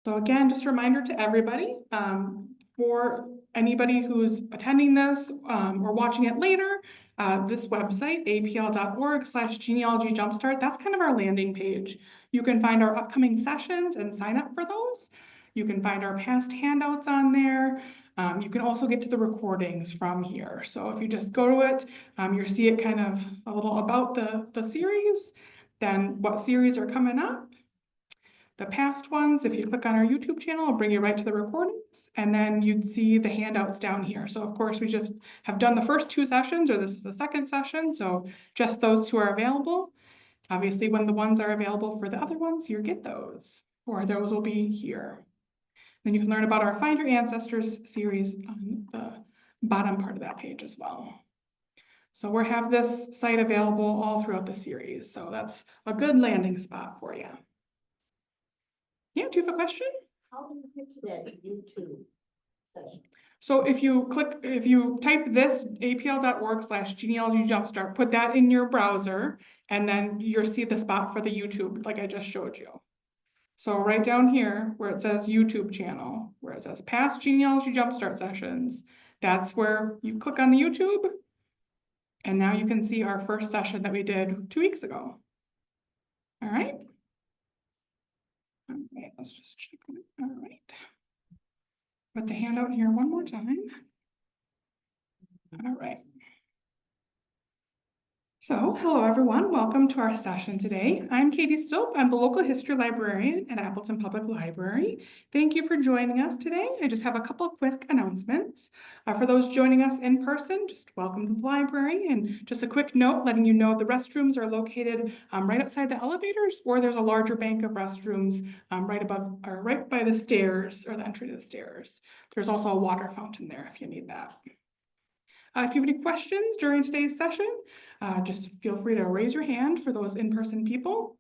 So again, just a reminder to everybody, for anybody who's attending this or watching it later, this website, apl.org/genealogy jumpstart, that's kind of our landing page. You can find our upcoming sessions and sign up for those. You can find our past handouts on there. You can also get to the recordings from here. So if you just go to it, you'll see it kind of a little about the series, then what series are coming up. The past ones, if you click on our YouTube channel, it'll bring you right to the recordings, and then you'd see the handouts down here. So of course, we just have done the first 2 sessions, or this is the second session, so just those 2 are available. Obviously, when the ones are available for the other ones, you get those, or those will be here. Then you can learn about our Find Your Ancestors series on the bottom part of that page as well. So we have this site available all throughout the series, so that's a good landing spot for you. Yeah, do you have a question? How do you get to that YouTube session? So if you type this apl.org/genealogy jumpstart, put that in your browser, and then you'll see the spot for the YouTube, like I just showed you. So right down here where it says YouTube channel, where it says past genealogy jumpstart sessions, that's where you click on the YouTube. And now you can see our first session that we did 2 weeks ago. All right. Okay, let's just check it. All right. Put the handout here one more time. All right. So, hello everyone, welcome to our session today. I'm Katie Stilp, I'm the local history librarian at Appleton Public Library. Thank you for joining us today. I just have a couple quick announcements. For those joining us in person, just welcome to the library, and just a quick note letting you know the restrooms are located right outside the elevators, or there's a larger bank of restrooms right above or right by the stairs, or the entry to the stairs. There's also a water fountain there if you need that. If you have any questions during today's session, just feel free to raise your hand for those in-person people.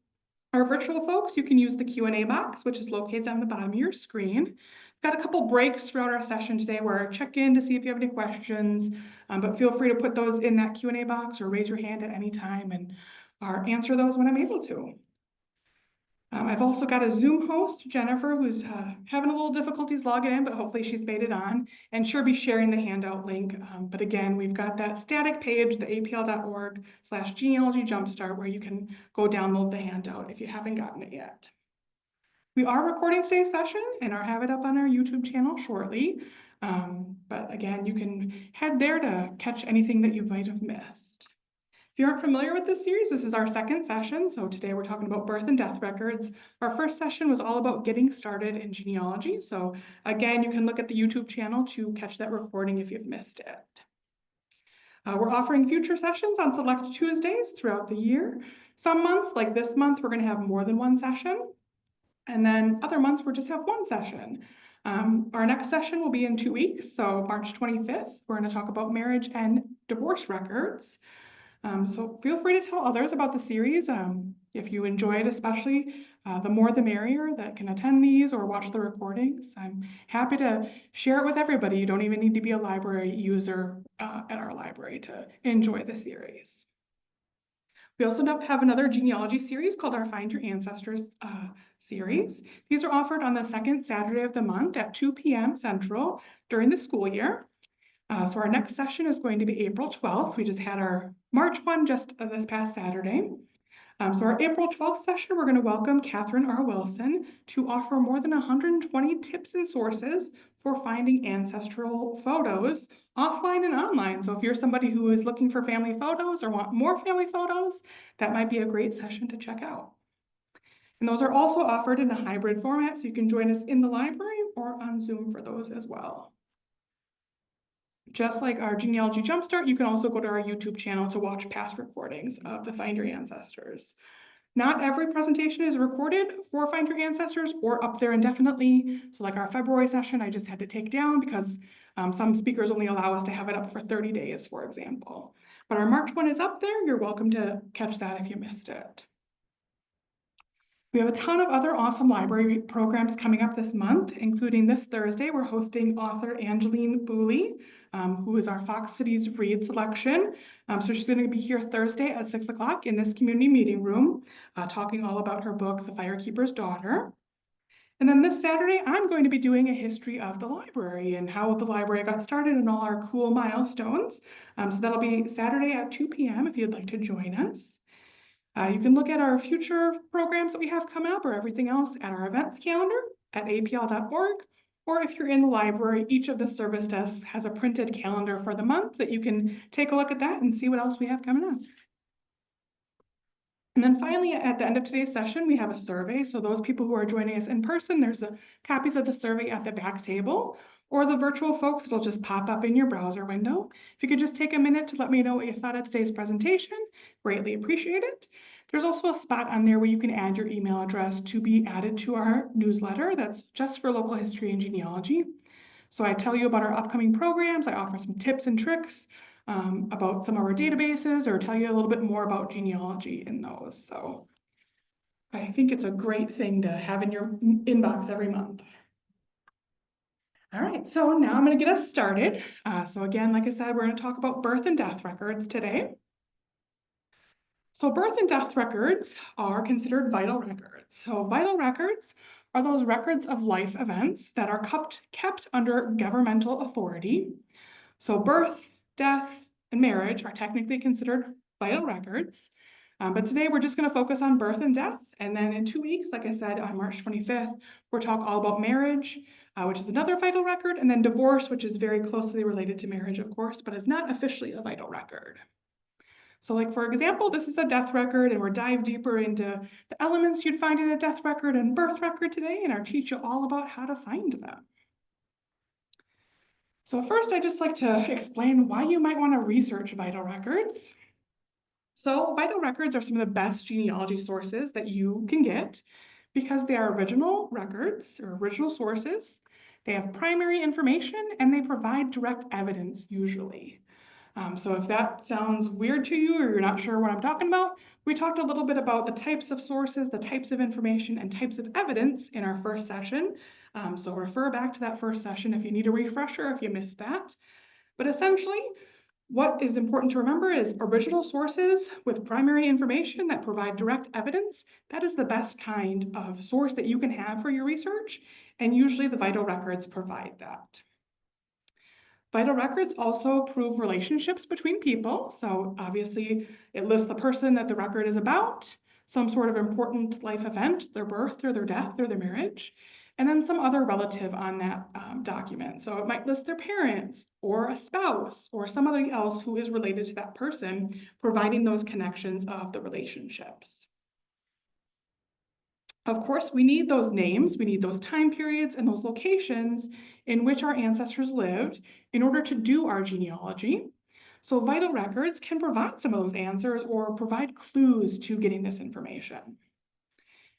Our virtual folks, you can use the Q&A box, which is located on the bottom of your screen. We've got a couple breaks throughout our session today where I check in to see if you have any questions, but feel free to put those in that Q&A box or raise your hand at any time, and I'll answer those when I'm able to. I've also got a Zoom host, Jennifer, who's having a little difficulties logging in, but hopefully she's made it on, and she'll be sharing the handout link. But again, we've got that static page, the apl.org/genealogy jumpstart, where you can go download the handout if you haven't gotten it yet. We are recording today's session and are have it up on our YouTube channel shortly. But again, you can head there to catch anything that you might have missed. If you aren't familiar with this series, this is our second session. So today we're talking about birth and death records. Our first session was all about getting started in genealogy. So again, you can look at the YouTube channel to catch that recording if you've missed it. We're offering future sessions on select Tuesdays throughout the year. Some months, like this month, we're going to have more than one session. And then other months, we'll just have one session. Our next session will be in 2 weeks. So March 25th, we're going to talk about marriage and divorce records. So feel free to tell others about the series. If you enjoy it, especially, the more the merrier that can attend these or watch the recordings. I'm happy to share it with everybody. You don't even need to be a library user at our library to enjoy the series. We also have another genealogy series called our Find Your Ancestors series. These are offered on the second Saturday of the month at 2 p.m. Central during the school year. So our next session is going to be April 12th. We just had our March one just this past Saturday. So our April 12th session, we're going to welcome Catherine R. Wilson to offer more than 120 tips and sources for finding ancestral photos offline and online. So if you're somebody who is looking for family photos or want more family photos, that might be a great session to check out. And those are also offered in a hybrid format, so you can join us in the library or on Zoom for those as well. Just like our Genealogy Jumpstart, you can also go to our YouTube channel to watch past recordings of the Find Your Ancestors. Not every presentation is recorded for Find Your Ancestors or up there indefinitely. So like our February session, I just had to take down because some speakers only allow us to have it up for 30 days, for example. But our March one is up there. You're welcome to catch that if you missed it. We have a ton of other awesome library programs coming up this month, including this Thursday, we're hosting author Angeline Booley, who is our Fox Cities Read selection. So she's going to be here Thursday at 6 o'clock in this community meeting room, talking all about her book, The Firekeeper's Daughter. And then this Saturday, I'm going to be doing a history of the library and how the library got started and all our cool milestones. So that'll be Saturday at 2 p.m. if you'd like to join us. You can look at our future programs that we have coming up or everything else at our events calendar at apl.org. Or if you're in the library, each of the service desks has a printed calendar for the month that you can take a look at that and see what else we have coming up. And then finally, at the end of today's session, we have a survey. So those people who are joining us in person, there's copies of the survey at the back table, or the virtual folks, it'll just pop up in your browser window. If you could just take a minute to let me know what you thought of today's presentation, greatly appreciate it. There's also a spot on there where you can add your email address to be added to our newsletter. That's just for local history and genealogy. So I tell you about our upcoming programs. I offer some tips and tricks about some of our databases or tell you a little bit more about genealogy in those. So I think it's a great thing to have in your inbox every month. All right, so now I'm going to get us started. So again, like I said, we're going to talk about birth and death records today. So birth and death records are considered vital records. So vital records are those records of life events that are kept under governmental authority. So birth, death, and marriage are technically considered vital records. But today we're just going to focus on birth and death. And then in 2 weeks, like I said, on March 25th, we'll talk all about marriage, which is another vital record, and then divorce, which is very closely related to marriage, of course, but is not officially a vital record. So like, for example, this is a death record, and we'll dive deeper into the elements you'd find in a death record and birth record today, and I'll teach you all about how to find them. So first, I'd just like to explain why you might want to research vital records. So vital records are some of the best genealogy sources that you can get because they are original records or original sources. They have primary information and they provide direct evidence usually. So if that sounds weird to you or you're not sure what I'm talking about, we talked a little bit about the types of sources, the types of information, and types of evidence in our first session. So refer back to that first session if you need a refresher, if you missed that. But essentially, what is important to remember is original sources with primary information that provide direct evidence. That is the best kind of source that you can have for your research, and usually the vital records provide that. Vital records also prove relationships between people. So obviously it lists the person that the record is about, some sort of important life event, their birth or their death or their marriage, and then some other relative on that document. So it might list their parents or a spouse or somebody else who is related to that person, providing those connections of the relationships. Of course, we need those names, we need those time periods and those locations in which our ancestors lived in order to do our genealogy. So vital records can provide some of those answers or provide clues to getting this information.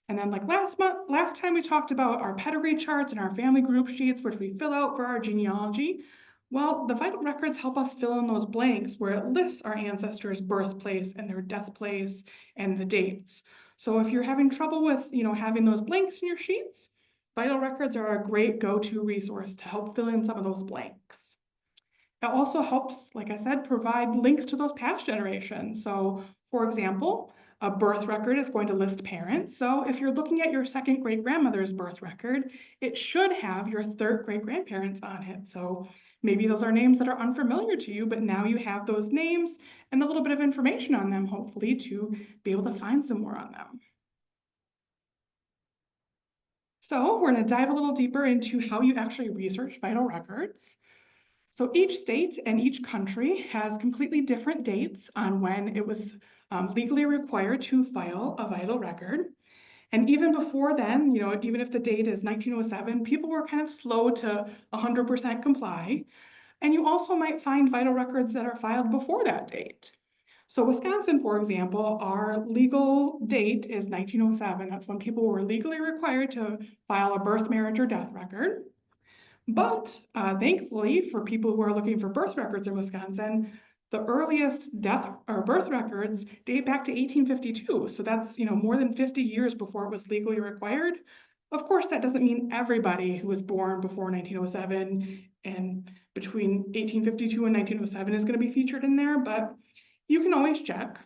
And then like last time we talked about our pedigree charts and our family group sheets, which we fill out for our genealogy. Well, the vital records help us fill in those blanks where it lists our ancestors' birthplace and their death place and the dates. So if you're having trouble with, having those blanks in your sheets, vital records are a great go-to resource to help fill in some of those blanks. It also helps, like I said, provide links to those past generations. So for example, a birth record is going to list parents. So if you're looking at your second great-grandmother's birth record, it should have your third great-grandparents on it. So maybe those are names that are unfamiliar to you, but now you have those names and a little bit of information on them, hopefully, to be able to find some more on them. So we're going to dive a little deeper into how you actually research vital records. So each state and each country has completely different dates on when it was legally required to file a vital record. And even before then, even if the date is 1907, people were kind of slow to 100% comply. And you also might find vital records that are filed before that date. So Wisconsin, for example, our legal date is 1907. That's when people were legally required to file a birth, marriage, or death record. But thankfully, for people who are looking for birth records in Wisconsin, the earliest death or birth records date back to 1852. So that's, more than 50 years before it was legally required. Of course, that doesn't mean everybody who was born before 1907 and between 1852 and 1907 is going to be featured in there, but you can always check.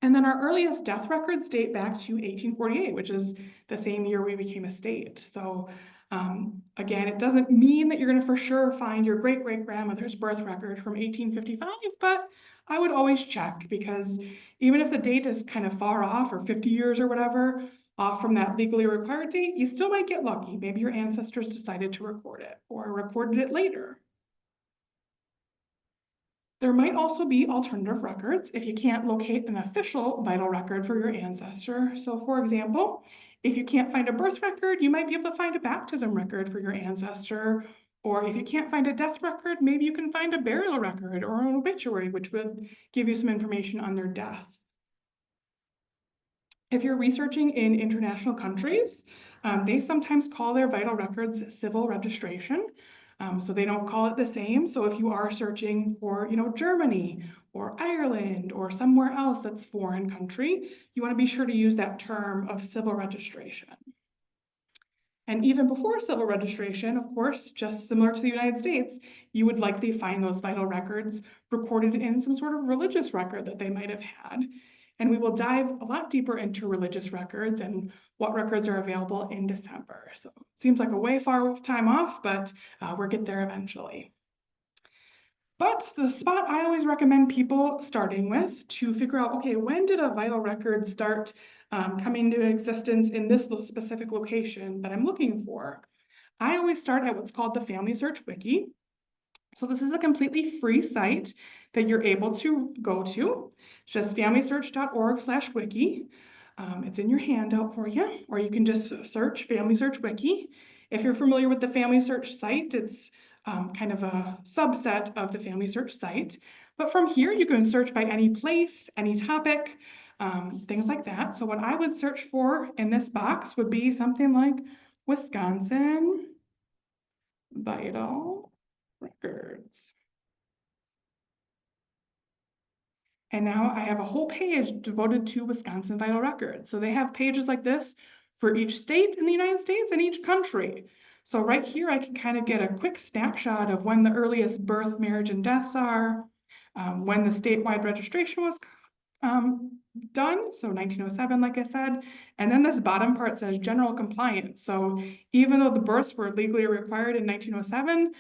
And then our earliest death records date back to 1848, which is the same year we became a state. So again, it doesn't mean that you're going to for sure find your great-great-grandmother's birth record from 1855, but I would always check, because even if the date is kind of far off, or 50 years or whatever, off from that legally required date, you still might get lucky. Maybe your ancestors decided to record it or recorded it later. There might also be alternative records if you can't locate an official vital record for your ancestor. So for example, if you can't find a birth record, you might be able to find a baptism record for your ancestor. Or if you can't find a death record, maybe you can find a burial record or an obituary, which would give you some information on their death. If you're researching in international countries, they sometimes call their vital records civil registration. So they don't call it the same. So if you are searching for, Germany or Ireland or somewhere else that's foreign country, you want to be sure to use that term of civil registration. And even before civil registration, of course, just similar to the United States, you would likely find those vital records recorded in some sort of religious record that they might have had. And we will dive a lot deeper into religious records and what records are available in December. So it seems like a way far time off, but we'll get there eventually. But the spot I always recommend people starting with to figure out, okay, when did a vital record start coming into existence in this specific location that I'm looking for? I always start at what's called the Family Search Wiki. So this is a completely free site that you're able to go to. It's just familysearch.org/wiki. It's in your handout for you, or you can just search Family Search Wiki. If you're familiar with the Family Search site, it's kind of a subset of the Family Search site. But from here, you can search by any place, any topic, things like that. So what I would search for in this box would be something like Wisconsin vital records. And now I have a whole page devoted to Wisconsin vital records. So they have pages like this for each state in the United States and each country. So right here, I can kind of get a quick snapshot of when the earliest birth, marriage, and deaths are, when the statewide registration was done, so 1907, like I said. And then this bottom part says general compliance. So even though the births were legally required in 1907,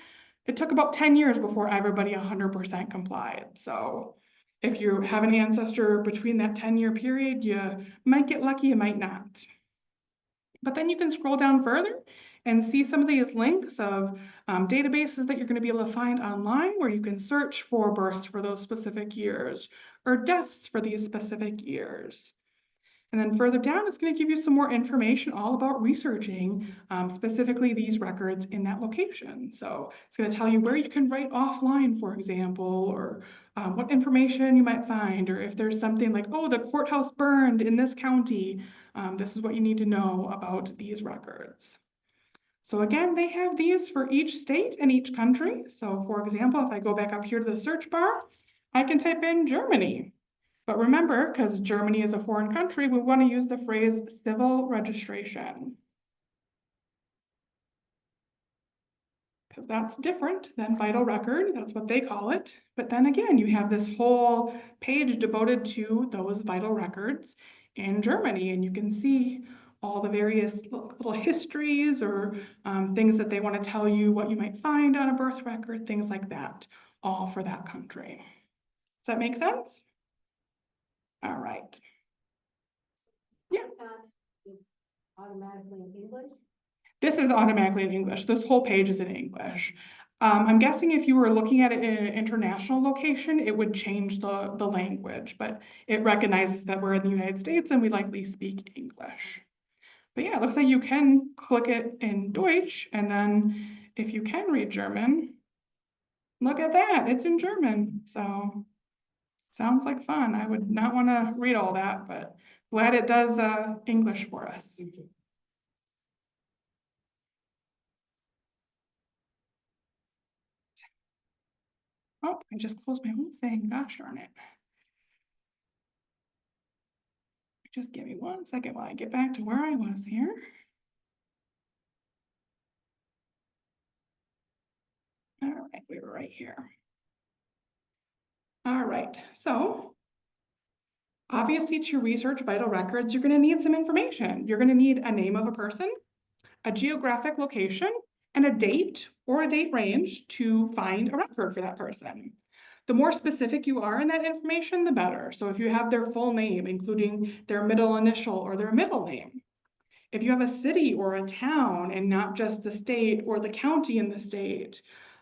it took about 10 years before everybody 100% complied. So if you have an ancestor between that 10-year period, you might get lucky, you might not. But then you can scroll down further and see some of these links of databases that you're going to be able to find online, where you can search for births for those specific years or deaths for these specific years. And then further down, it's going to give you some more information all about researching specifically these records in that location. So it's going to tell you where you can write offline, for example, or what information you might find, or if there's something like, oh, the courthouse burned in this county, this is what you need to know about these records. So again, they have these for each state and each country. So for example, if I go back up here to the search bar, I can type in Germany. But remember, because Germany is a foreign country, we want to use the phrase civil registration, because that's different than vital record. That's what they call it. But then again, you have this whole page devoted to those vital records in Germany, and you can see all the various little histories or things that they want to tell you, what you might find on a birth record, things like that, all for that country. Does that make sense? All right. Yeah. Automatically in English? This is automatically in English. This whole page is in English. I'm guessing if you were looking at it in an international location, it would change the language, but it recognizes that we're in the United States and we likely speak English. But yeah, it looks like you can click it in Deutsch, and then if you can read German, look at that, it's in German. So sounds like fun. I would not want to read all that, but glad it does English for us. Oh, I just closed my whole thing. Gosh darn it. Just give me 1 second while I get back to where I was here. All right, we were right here. All right, so Obviously, to research vital records, you're going to need some information. You're going to need a name of a person, a geographic location, and a date or a date range to find a record for that person. The more specific you are in that information, the better. So if you have their full name, including their middle initial or their middle name, if you have a city or a town and not just the state or the county in the state,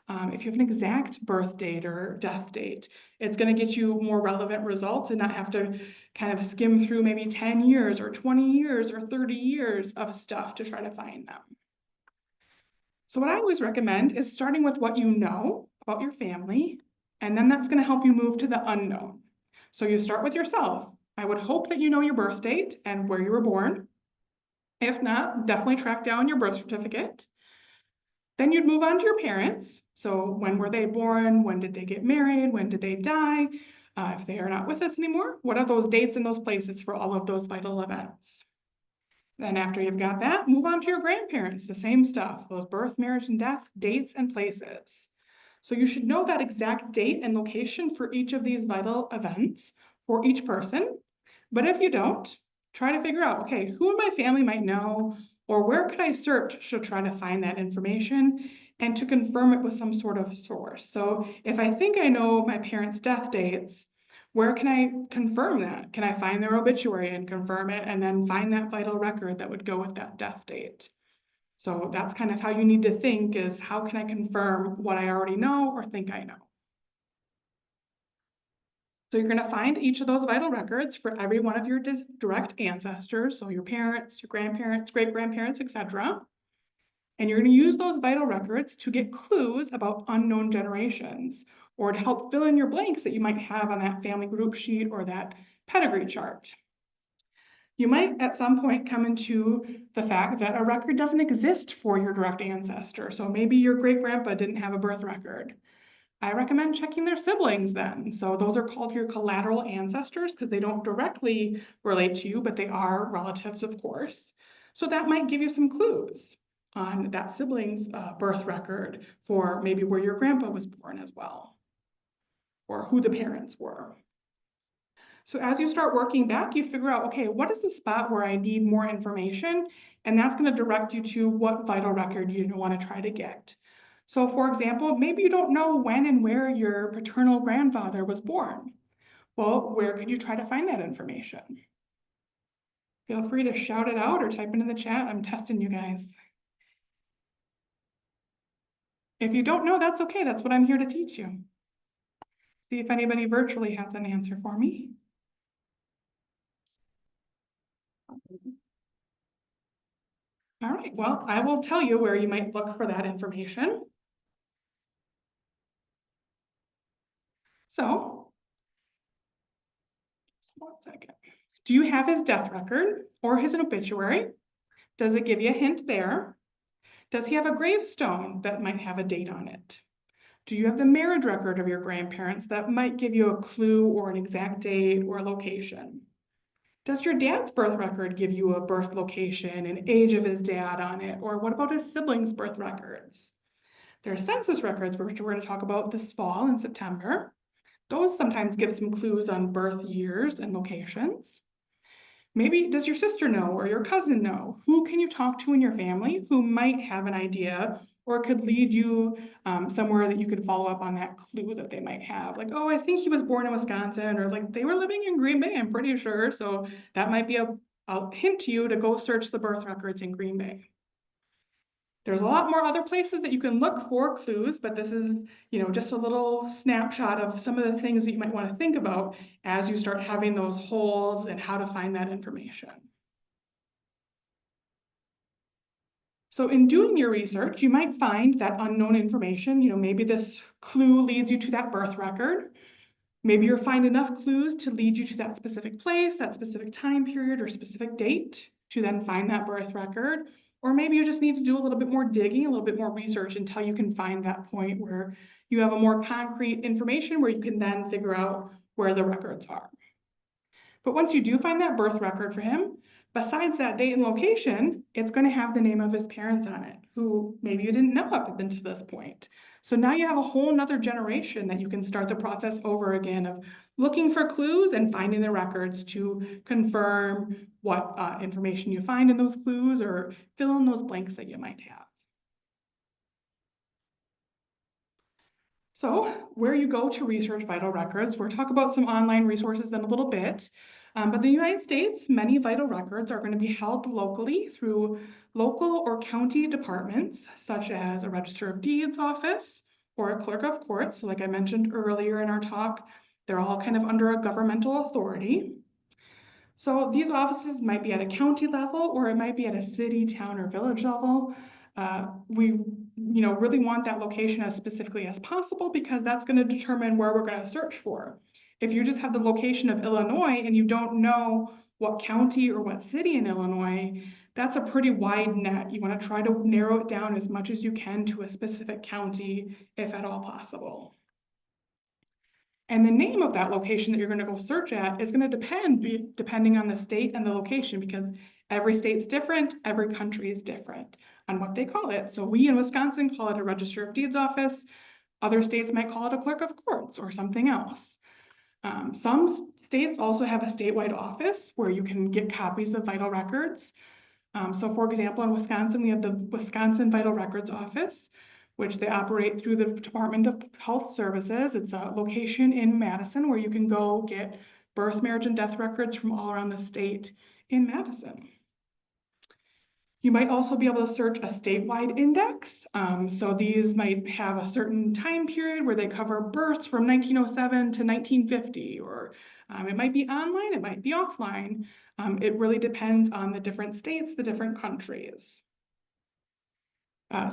if you have an exact birth date or death date, it's going to get you more relevant results and not have to kind of skim through maybe 10 years or 20 years or 30 years of stuff to try to find them. So what I always recommend is starting with what you know about your family, and then that's going to help you move to the unknown. So you start with yourself. I would hope that you know your birth date and where you were born. If not, definitely track down your birth certificate. Then you'd move on to your parents. So when were they born? When did they get married? When did they die? If they are not with us anymore, what are those dates and those places for all of those vital events? Then after you've got that, move on to your grandparents, the same stuff, those birth, marriage, and death, dates and places. So you should know that exact date and location for each of these vital events for each person. But if you don't, try to figure out, okay, who in my family might know, or where could I search to try to find that information and to confirm it with some sort of source. So if I think I know my parents' death dates, where can I confirm that? Can I find their obituary and confirm it and then find that vital record that would go with that death date? So that's kind of how you need to think, is how can I confirm what I already know or think I know? So you're going to find each of those vital records for every one of your direct ancestors, so your parents, your grandparents, great-grandparents, etc. And you're going to use those vital records to get clues about unknown generations or to help fill in your blanks that you might have on that family group sheet or that pedigree chart. You might at some point come into the fact that a record doesn't exist for your direct ancestor. So maybe your great-grandpa didn't have a birth record. I recommend checking their siblings then. So those are called your collateral ancestors because they don't directly relate to you, but they are relatives, of course. So that might give you some clues on that sibling's birth record for maybe where your grandpa was born as well, or who the parents were. So as you start working back, you figure out, okay, what is the spot where I need more information? And that's going to direct you to what vital record you want to try to get. So for example, maybe you don't know when and where your paternal grandfather was born. Well, where could you try to find that information? Feel free to shout it out or type it in the chat. I'm testing you guys. If you don't know, that's okay. That's what I'm here to teach you. See if anybody virtually has an answer for me. All right, well, I will tell you where you might look for that information. So, just 1 second. Do you have his death record or his obituary? Does it give you a hint there? Does he have a gravestone that might have a date on it? Do you have the marriage record of your grandparents that might give you a clue or an exact date or location? Does your dad's birth record give you a birth location and age of his dad on it? Or what about his siblings' birth records? There are census records, which we're going to talk about this fall in September. Those sometimes give some clues on birth years and locations. Maybe does your sister know or your cousin know? Who can you talk to in your family who might have an idea or could lead you somewhere that you could follow up on that clue that they might have? Like, oh, I think he was born in Wisconsin, or like they were living in Green Bay, I'm pretty sure. So that might be a hint to you to go search the birth records in Green Bay. There's a lot more other places that you can look for clues, but this is, just a little snapshot of some of the things that you might want to think about as you start having those holes and how to find that information. So in doing your research, you might find that unknown information, maybe this clue leads you to that birth record. Maybe you'll find enough clues to lead you to that specific place, that specific time period or specific date to then find that birth record. Or maybe you just need to do a little bit more digging, a little bit more research until you can find that point where you have a more concrete information where you can then figure out where the records are. But once you do find that birth record for him, Besides that date and location, it's going to have the name of his parents on it, who maybe you didn't know up until this point. So now you have a whole nother generation that you can start the process over again of looking for clues and finding the records to confirm what information you find in those clues or fill in those blanks that you might have. So where you go to research vital records, we'll talk about some online resources in a little bit. But in the United States, many vital records are going to be held locally through local or county departments, such as a Register of Deeds office or a clerk of courts. So like I mentioned earlier in our talk, they're all kind of under a governmental authority. So these offices might be at a county level, or it might be at a city, town, or village level. We really want that location as specifically as possible because that's going to determine where we're going to search for. If you just have the location of Illinois and you don't know what county or what city in Illinois, that's a pretty wide net. You want to try to narrow it down as much as you can to a specific county, if at all possible. And the name of that location that you're going to go search at is going to depending on the state and the location, because every state's different, every country is different on what they call it. So we in Wisconsin call it a Register of Deeds office. Other states might call it a clerk of courts or something else. Some states also have a statewide office where you can get copies of vital records. So for example, in Wisconsin, we have the Wisconsin Vital Records Office, which they operate through the Department of Health Services. It's a location in Madison where you can go get birth, marriage, and death records from all around the state in Madison. You might also be able to search a statewide index. So these might have a certain time period where they cover births from 1907 to 1950, or it might be online, it might be offline. It really depends on the different states, the different countries.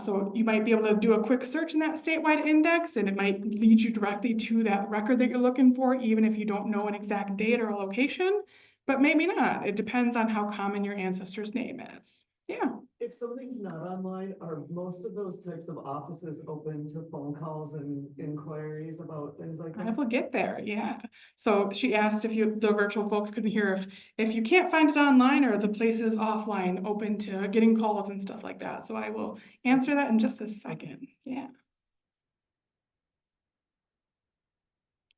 So you might be able to do a quick search in that statewide index, and it might lead you directly to that record that you're looking for, even if you don't know an exact date or a location, but maybe not. It depends on how common your ancestor's name is. Yeah. If something's not online, are most of those types of offices open to phone calls and inquiries about things like I that? will get there, yeah. So she asked if the virtual folks could hear if you can't find it online or the place is offline, open to getting calls and stuff like that. So I will answer that in just a second, yeah.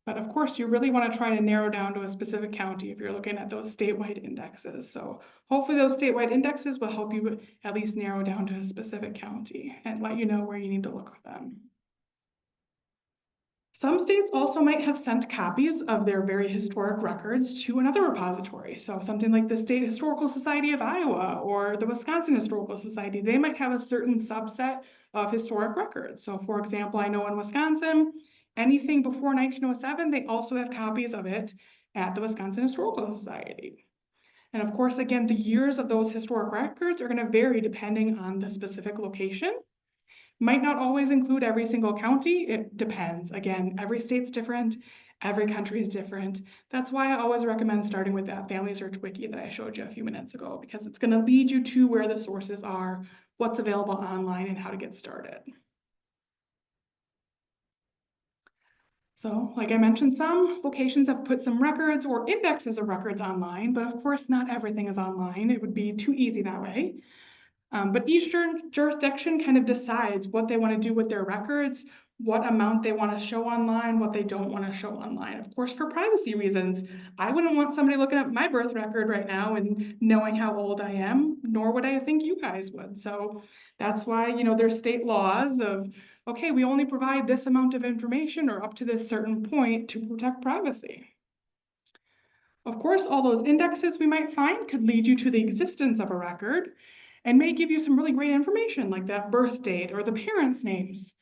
But of course, you really want to try to narrow down to a specific county if you're looking at those statewide indexes. So hopefully those statewide indexes will help you at least narrow down to a specific county and let you know where you need to look for them. Some states also might have sent copies of their very historic records to another repository. So something like the State Historical Society of Iowa or the Wisconsin Historical Society, they might have a certain subset of historic records. So for example, I know in Wisconsin, anything before 1907, they also have copies of it at the Wisconsin Historical Society. And of course, again, the years of those historic records are going to vary depending on the specific location. Might not always include every single county. It depends. Again, every state's different. Every country is different. That's why I always recommend starting with that Family Search Wiki that I showed you a few minutes ago, because it's going to lead you to where the sources are, what's available online, and how to get started. So, like I mentioned, some locations have put some records or indexes of records online, but of course, not everything is online. It would be too easy that way. But each jurisdiction kind of decides what they want to do with their records, what amount they want to show online, what they don't want to show online. Of course, for privacy reasons, I wouldn't want somebody looking at my birth record right now and knowing how old I am, nor would I think you guys would. So that's why, there's state laws of, okay, we only provide this amount of information or up to this certain point to protect privacy. Of course, all those indexes we might find could lead you to the existence of a record and may give you some really great information like that birth date or the parents' names.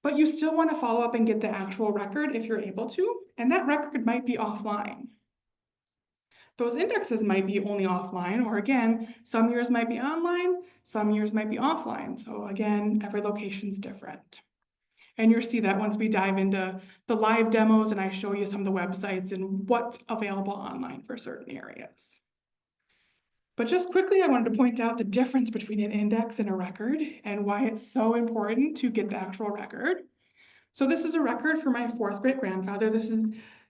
But you still want to follow up and get the actual record if you're able to, and that record might be offline. Those indexes might be only offline, or again, some years might be online, some years might be offline. So again, every location's different. And you'll see that once we dive into the live demos and I show you some of the websites and what's available online for certain areas. But just quickly, I wanted to point out the difference between an index and a record and why it's so important to get the actual record. So this is a record for my fourth great grandfather. This is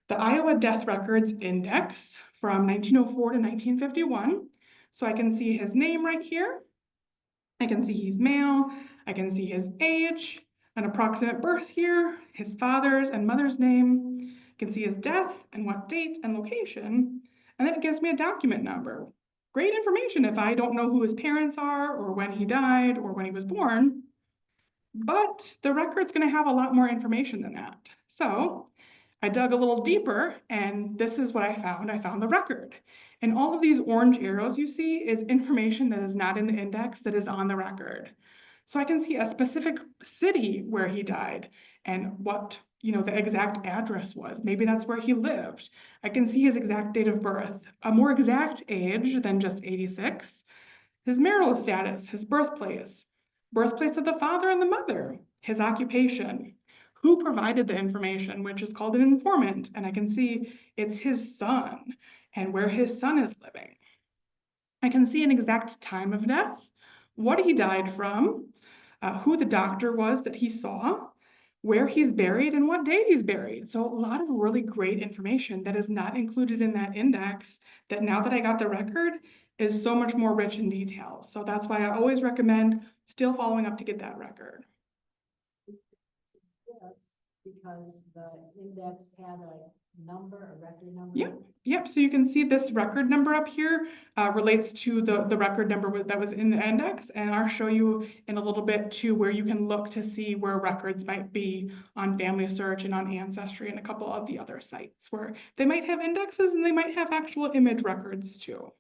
the Iowa Death Records Index from 1904 to 1951. So I can see his name right here. I can see he's male. I can see his age, an approximate birth year, his father's and mother's name. I can see his death and what date and location. And then it gives me a document number. Great information if I don't know who his parents are or when he died or when he was born. But the record's going to have a lot more information than that. So I dug a little deeper, and this is what I found. I found the record. And all of these orange arrows you see is information that is not in the index that is on the record. So I can see a specific city where he died and what, the exact address was. Maybe that's where he lived. I can see his exact date of birth, a more exact age than just 86, his marital status, his birthplace of the father and the mother, his occupation, who provided the information, which is called an informant, and I can see it's his son and where his son is living. I can see an exact time of death, what he died from, who the doctor was that he saw, where he's buried, and what date he's buried. So a lot of really great information that is not included in that index that now that I got the record is so much more rich in detail. So that's why I always recommend still following up to get that record. Yes, because the index had a number, a record number. Yep, so you can see this record number up here relates to the record number that was in the index, and I'll show you in a little bit too where you can look to see where records might be on Family Search and on Ancestry and a couple of the other sites where they might have indexes and they might have actual image records too.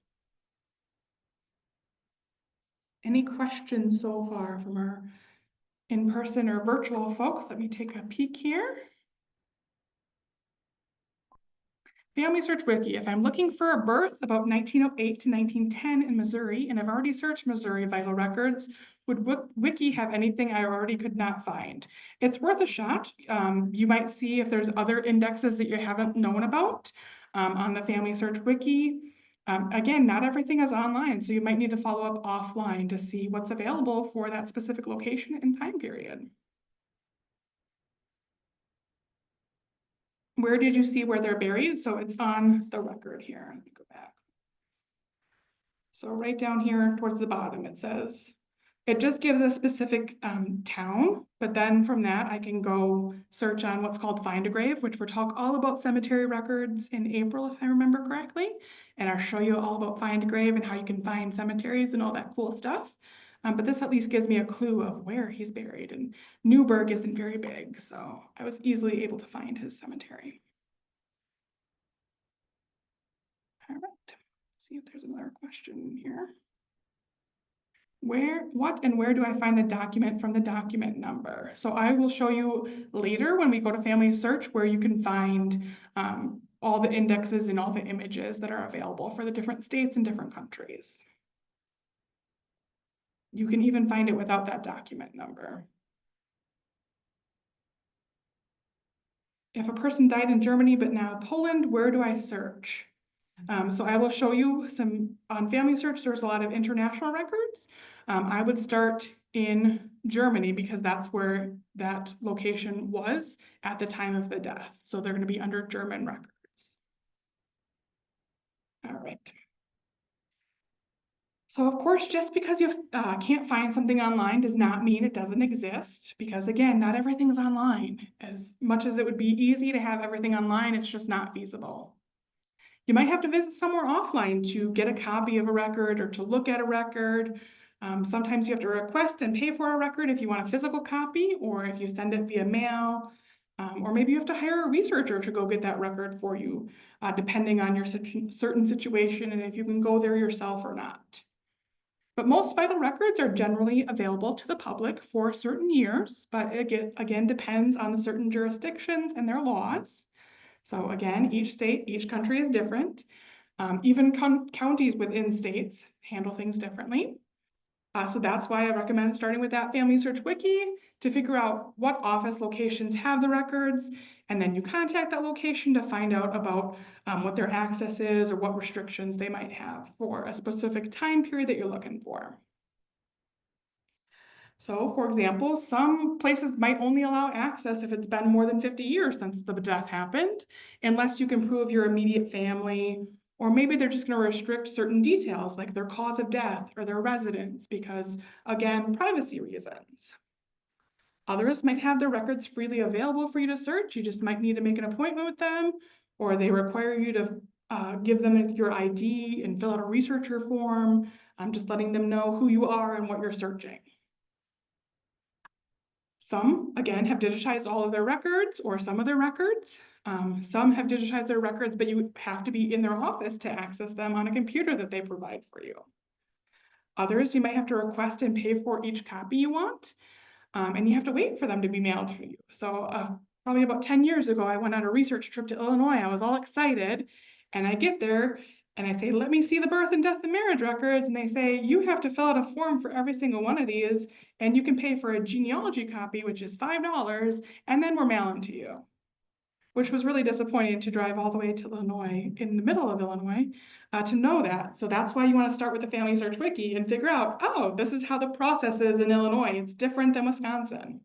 Any questions so far from our in-person or virtual folks? Let me take a peek here. Family Search Wiki, if I'm looking for a birth about 1908 to 1910 in Missouri, and I've already searched Missouri vital records, would Wiki have anything I already could not find? It's worth a shot. You might see if there's other indexes that you haven't known about on the Family Search Wiki. Again, not everything is online, so you might need to follow up offline to see what's available for that specific location and time period. Where did you see where they're buried? So it's on the record here. Let me go back. So right down here towards the bottom, it says, it just gives a specific town, but then from that I can go search on what's called Find a Grave, which we'll talk all about cemetery records in April, if I remember correctly. And I'll show you all about Find a Grave and how you can find cemeteries and all that cool stuff. But this at least gives me a clue of where he's buried, and Newburgh isn't very big, so I was easily able to find his cemetery. All right, see if there's another question here. What and where do I find the document from the document number? So I will show you later when we go to Family Search where you can find all the indexes and all the images that are available for the different states and different countries. You can even find it without that document number. If a person died in Germany but now Poland, where do I search? So I will show you some on Family Search. There's a lot of international records. I would start in Germany because that's where that location was at the time of the death. So they're going to be under German records. All right. So of course, just because you can't find something online does not mean it doesn't exist, because again, not everything's online. As much as it would be easy to have everything online, it's just not feasible. You might have to visit somewhere offline to get a copy of a record or to look at a record. Sometimes you have to request and pay for a record if you want a physical copy, or if you send it via mail, or maybe you have to hire a researcher to go get that record for you, depending on your certain situation and if you can go there yourself or not. But most vital records are generally available to the public for certain years, but it again depends on the certain jurisdictions and their laws. So again, each state, each country is different. Even counties within states handle things differently. So that's why I recommend starting with that Family Search Wiki to figure out what office locations have the records, and then you contact that location to find out about what their access is or what restrictions they might have for a specific time period that you're looking for. So, for example, some places might only allow access if it's been more than 50 years since the death happened, unless you can prove your immediate family Or maybe they're just going to restrict certain details like their cause of death or their residence because, again, privacy reasons. Others might have their records freely available for you to search. You just might need to make an appointment with them, or they require you to give them your ID and fill out a researcher form, just letting them know who you are and what you're searching. Some, again, have digitized all of their records or some of their records. Some have digitized their records, but you have to be in their office to access them on a computer that they provide for you. Others, you might have to request and pay for each copy you want. And you have to wait for them to be mailed to you. So probably about 10 years ago, I went on a research trip to Illinois. I was all excited, and I get there and I say, let me see the birth and death and marriage records. And they say, you have to fill out a form for every single one of these, and you can pay for a genealogy copy, which is $5, and then we're mailing to you. Which was really disappointing to drive all the way to Illinois, in the middle of Illinois, to know that. So that's why you want to start with the Family Search Wiki and figure out, oh, this is how the process is in Illinois. It's different than Wisconsin.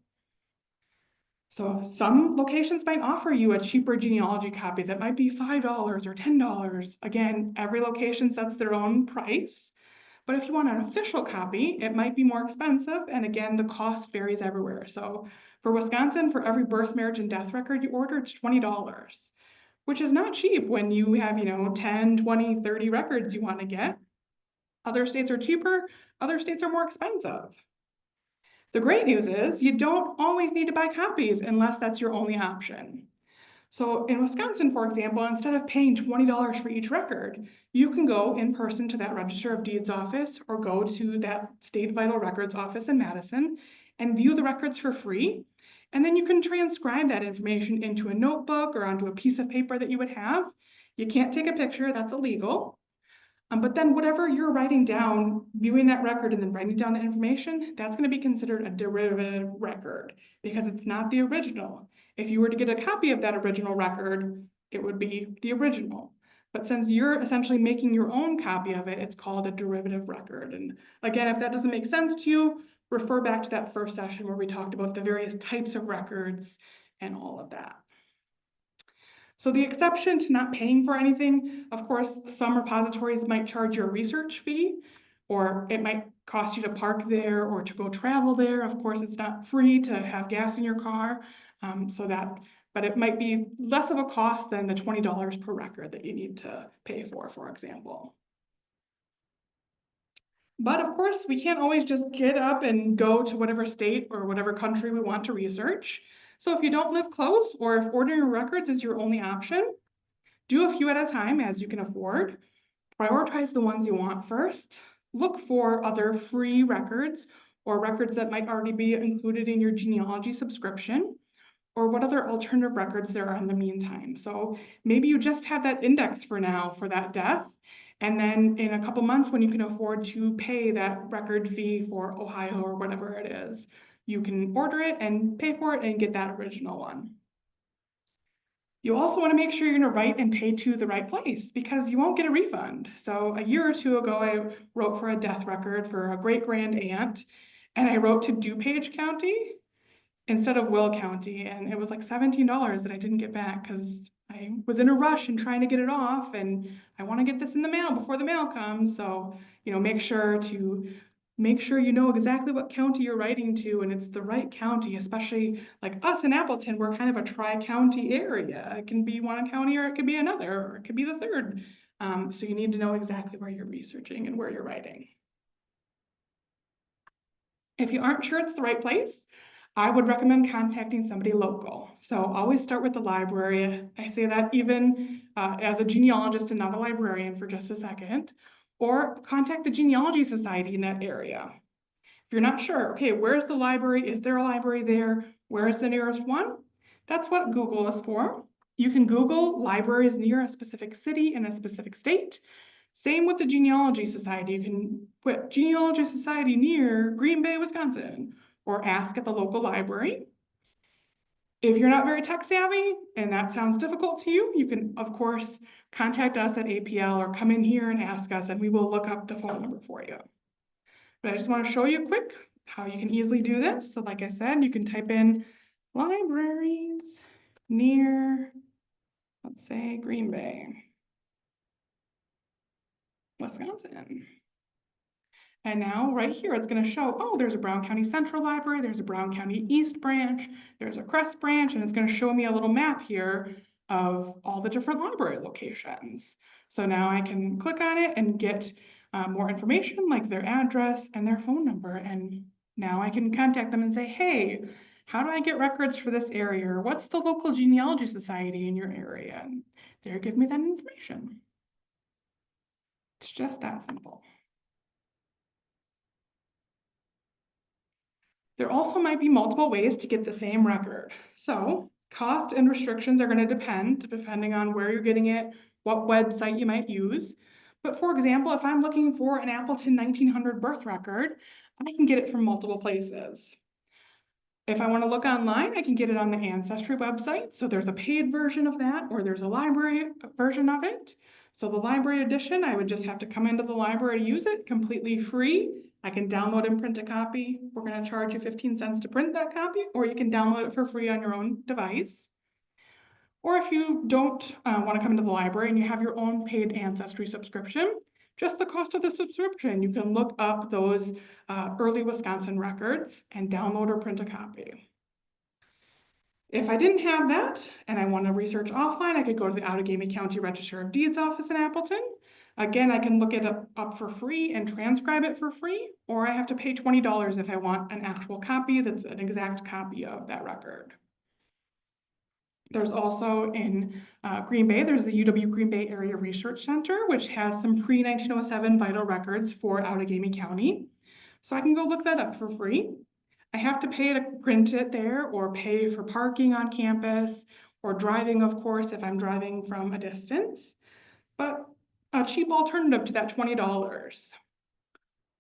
So some locations might offer you a cheaper genealogy copy that might be $5 or $10. Again, every location sets their own price. But if you want an official copy, it might be more expensive. And again, the cost varies everywhere. So for Wisconsin, for every birth, marriage, and death record you order, it's $20, which is not cheap when you have, 10, 20, 30 records you want to get. Other states are cheaper, other states are more expensive. The great news is you don't always need to buy copies unless that's your only option. So in Wisconsin, for example, instead of paying $20 for each record, you can go in person to that Register of Deeds office or go to that State Vital Records office in Madison and view the records for free. And then you can transcribe that information into a notebook or onto a piece of paper that you would have. You can't take a picture, that's illegal. But then whatever you're writing down, viewing that record and then writing down the information, that's going to be considered a derivative record because it's not the original. If you were to get a copy of that original record, it would be the original. But since you're essentially making your own copy of it, it's called a derivative record. And again, if that doesn't make sense to you, refer back to that first session where we talked about the various types of records and all of that. So the exception to not paying for anything, of course, some repositories might charge you a research fee, or it might cost you to park there or to go travel there. Of course, it's not free to have gas in your car, but it might be less of a cost than the $20 per record that you need to pay for example. But of course, we can't always just get up and go to whatever state or whatever country we want to research. So if you don't live close, or if ordering records is your only option, do a few at a time as you can afford. Prioritize the ones you want first. Look for other free records or records that might already be included in your genealogy subscription, or what other alternative records there are in the meantime. So maybe you just have that index for now for that death, and then in a couple months when you can afford to pay that record fee for Ohio or whatever it is, you can order it and pay for it and get that original one. You also want to make sure you're going to write and pay to the right place because you won't get a refund. So a year or two ago, I wrote for a death record for a great-grand aunt, and I wrote to DuPage County instead of Will County, and it was like $17 that I didn't get back because I was in a rush and trying to get it off, and I want to get this in the mail before the mail comes. So, make sure you know exactly what county you're writing to and it's the right county, especially like us in Appleton, we're kind of a tri-county area. It can be one county or it could be another, or it could be the third. So you need to know exactly where you're researching and where you're writing. If you aren't sure it's the right place, I would recommend contacting somebody local. So always start with the library. I say that even as a genealogist and not a librarian for just a second. Or contact the Genealogy Society in that area. If you're not sure, okay, where's the library? Is there a library there? Where is the nearest one? That's what Google is for. You can Google libraries near a specific city in a specific state. Same with the Genealogy Society. You can put Genealogy Society near Green Bay, Wisconsin, or ask at the local library. If you're not very tech savvy and that sounds difficult to you, you can, of course, contact us at APL or come in here and ask us and we will look up the phone number for you. But I just want to show you quick how you can easily do this. So like I said, you can type in libraries near, let's say, Green Bay. Wisconsin. And now right here, it's going to show, oh, there's a Brown County Central Library, there's a Brown County East branch, there's a Crest branch, and it's going to show me a little map here of all the different library locations. So now I can click on it and get more information like their address and their phone number. And now I can contact them and say, hey, how do I get records for this area? Or what's the local genealogy society in your area? And they'll give me that information. It's just that simple. There also might be multiple ways to get the same record. So cost and restrictions are going to depending on where you're getting it, what website you might use. But for example, if I'm looking for an Appleton 1900 birth record, I can get it from multiple places. If I want to look online, I can get it on the Ancestry website. So there's a paid version of that, or there's a library version of it. So the library edition, I would just have to come into the library to use it, completely free. I can download and print a copy. We're going to charge you 15 cents to print that copy, or you can download it for free on your own device. Or if you don't want to come into the library and you have your own paid Ancestry subscription, just the cost of the subscription, you can look up those early Wisconsin records and download or print a copy. If I didn't have that and I want to research offline, I could go to the Outagamie County Register of Deeds office in Appleton. Again, I can look it up for free and transcribe it for free, or I have to pay $20 if I want an actual copy that's an exact copy of that record. There's also in Green Bay, there's the UW Green Bay Area Research Center, which has some pre-1907 vital records for Outagamie County. So I can go look that up for free. I have to pay to print it there or pay for parking on campus or driving, of course, if I'm driving from a distance. But a cheap alternative to that $20.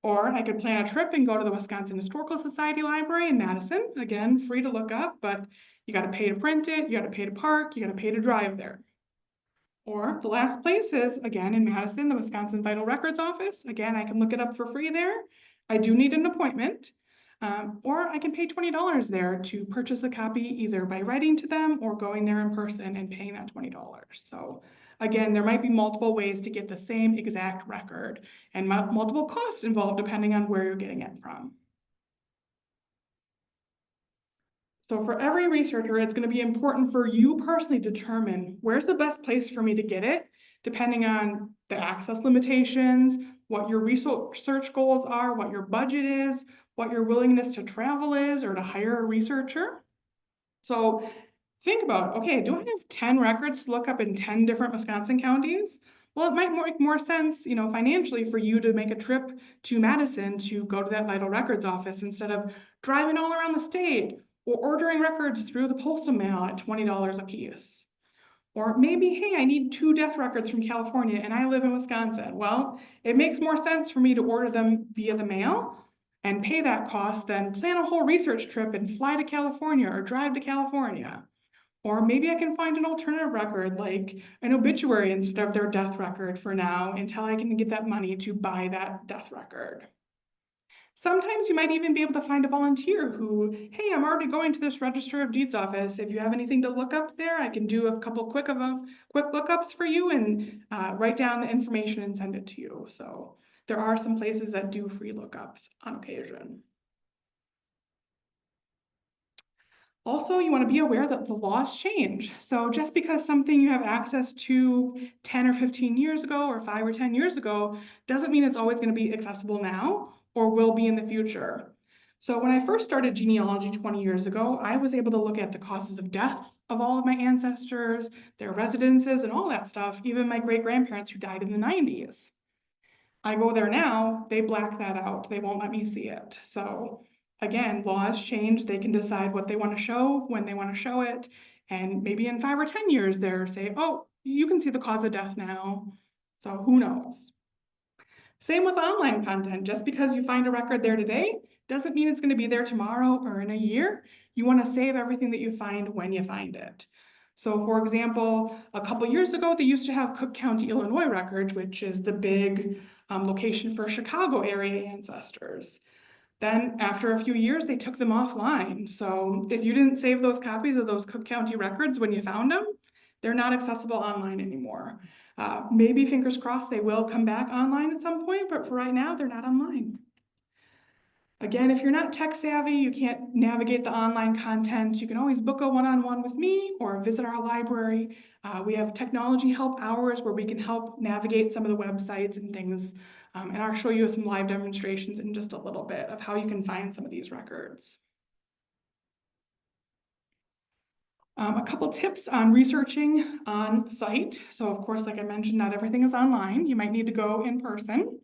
Or I could plan a trip and go to the Wisconsin Historical Society Library in Madison. Again, free to look up, but you got to pay to print it, you got to pay to park, you got to pay to drive there. Or the last place is, again, in Madison, the Wisconsin Vital Records Office. Again, I can look it up for free there. I do need an appointment. Or I can pay $20 there to purchase a copy either by writing to them or going there in person and paying that $20. So again, there might be multiple ways to get the same exact record and multiple costs involved depending on where you're getting it from. So for every researcher, it's going to be important for you personally to determine where's the best place for me to get it, depending on the access limitations, what your research goals are, what your budget is, what your willingness to travel is or to hire a researcher. So think about, okay, do I have 10 records to look up in 10 different Wisconsin counties? Well, it might make more sense, financially for you to make a trip to Madison to go to that Vital Records office instead of driving all around the state or ordering records through the postal mail at $20 a piece. Or maybe, hey, I need 2 death records from California and I live in Wisconsin. Well, it makes more sense for me to order them via the mail and pay that cost than plan a whole research trip and fly to California or drive to California. Or maybe I can find an alternative record like an obituary instead of their death record for now until I can get that money to buy that death record. Sometimes you might even be able to find a volunteer who, hey, I'm already going to this Register of Deeds office. If you have anything to look up there, I can do a couple quick lookups for you and write down the information and send it to you. So there are some places that do free lookups on occasion. Also, you want to be aware that the laws change. So just because something you have access to 10 or 15 years ago or 5 or 10 years ago doesn't mean it's always going to be accessible now or will be in the future. So when I first started genealogy 20 years ago, I was able to look at the causes of death of all of my ancestors, their residences and all that stuff, even my great-grandparents who died in the 90s. I go there now, they black that out. They won't let me see it. So again, laws change. They can decide what they want to show, when they want to show it. And maybe in 5 or 10 years, they're say, oh, you can see the cause of death now. So who knows? Same with online content. Just because you find a record there today doesn't mean it's going to be there tomorrow or in a year. You want to save everything that you find when you find it. So for example, a couple years ago, they used to have Cook County, Illinois records, which is the big location for Chicago area ancestors. Then after a few years, they took them offline. So if you didn't save those copies of those Cook County records when you found them, they're not accessible online anymore. Maybe fingers crossed they will come back online at some point, but for right now, they're not online. Again, if you're not tech savvy, you can't navigate the online content, you can always book a one-on-one with me or visit our library. We have technology help hours where we can help navigate some of the websites and things. And I'll show you some live demonstrations in just a little bit of how you can find some of these records. A couple tips on researching on site. So of course, like I mentioned, not everything is online. You might need to go in person.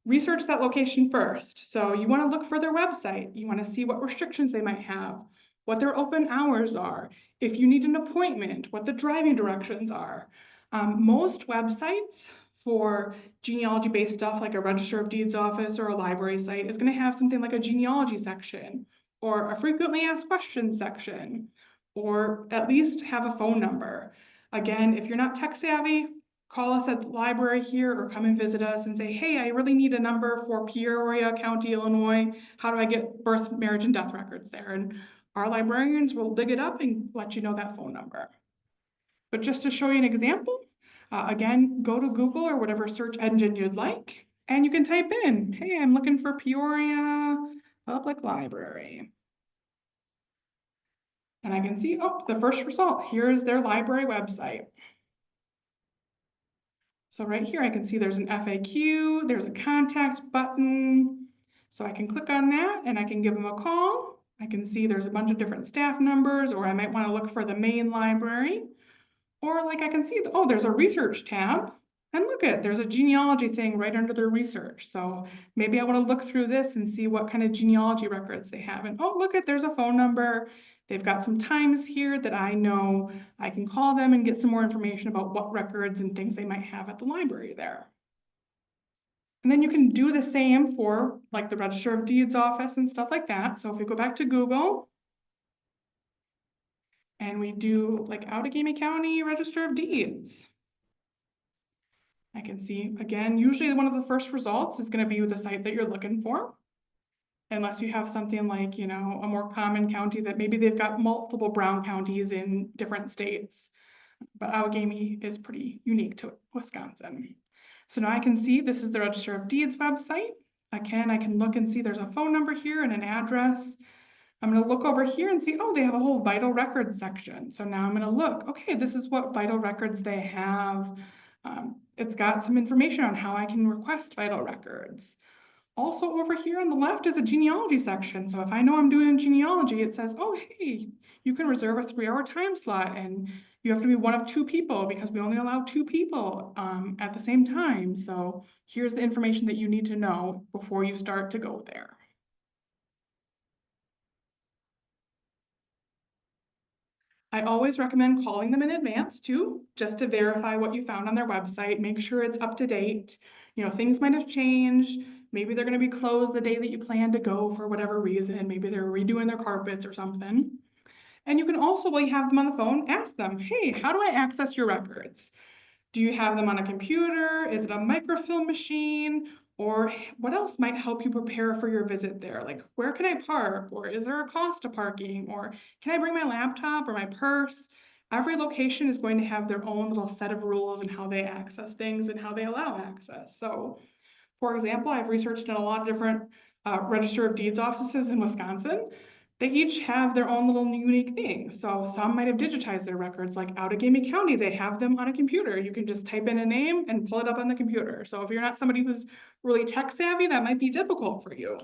Research that location first. So you want to look for their website. You want to see what restrictions they might have, what their open hours are, if you need an appointment, what the driving directions are. Most websites for genealogy-based stuff like a Register of Deeds office or a library site is going to have something like a genealogy section or a frequently asked questions section, or at least have a phone number. Again, if you're not tech savvy, call us at the library here or come and visit us and say, hey, I really need a number for Peoria County, Illinois. How do I get birth, marriage, and death records there? And our librarians will dig it up and let you know that phone number. But just to show you an example, again, go to Google or whatever search engine you'd like, and you can type in, hey, I'm looking for Peoria Public Library. And I can see, oh, the first result, here's their library website. So right here, I can see there's an FAQ, there's a contact button. So I can click on that and I can give them a call. I can see there's a bunch of different staff numbers, or I might want to look for the main library. Or like I can see, oh, there's a research tab. And look at, there's a genealogy thing right under their research. So maybe I want to look through this and see what kind of genealogy records they have. And oh, look at, there's a phone number. They've got some times here that I know I can call them and get some more information about what records and things they might have at the library there. And then you can do the same for like the Register of Deeds office and stuff like that. So if we go back to Google and we do like Outagamie County Register of Deeds, I can see, again, usually one of the first results is going to be the site that you're looking for. Unless you have something like, you know, a more common county that maybe they've got multiple Brown counties in different states. But Outagamie is pretty unique to Wisconsin. So now I can see this is the Register of Deeds website. Again, I can look and see there's a phone number here and an address. I'm going to look over here and see, oh, they have a whole vital records section. So now I'm going to look, okay, this is what vital records they have. It's got some information on how I can request vital records. Also over here on the left is a genealogy section. So if I know I'm doing genealogy, it says, oh, hey, you can reserve a 3-hour time slot and you have to be one of 2 people because we only allow 2 people at the same time. So here's the information that you need to know before you start to go there. I always recommend calling them in advance too, just to verify what you found on their website, make sure it's up to date. You know, things might have changed. Maybe they're going to be closed the day that you plan to go for whatever reason. Maybe they're redoing their carpets or something. And you can also, while you have them on the phone, ask them, hey, how do I access your records? Do you have them on a computer? Is it a microfilm machine? Or what else might help you prepare for your visit there? Like, where can I park? Or is there a cost to parking? Or can I bring my laptop or my purse? Every location is going to have their own little set of rules and how they access things and how they allow access. So, for example, I've researched in a lot of different Register of Deeds offices in Wisconsin. They each have their own little unique things. So some might have digitized their records, like Outagamie County, they have them on a computer. You can just type in a name and pull it up on the computer. So if you're not somebody who's really tech savvy, that might be difficult for you.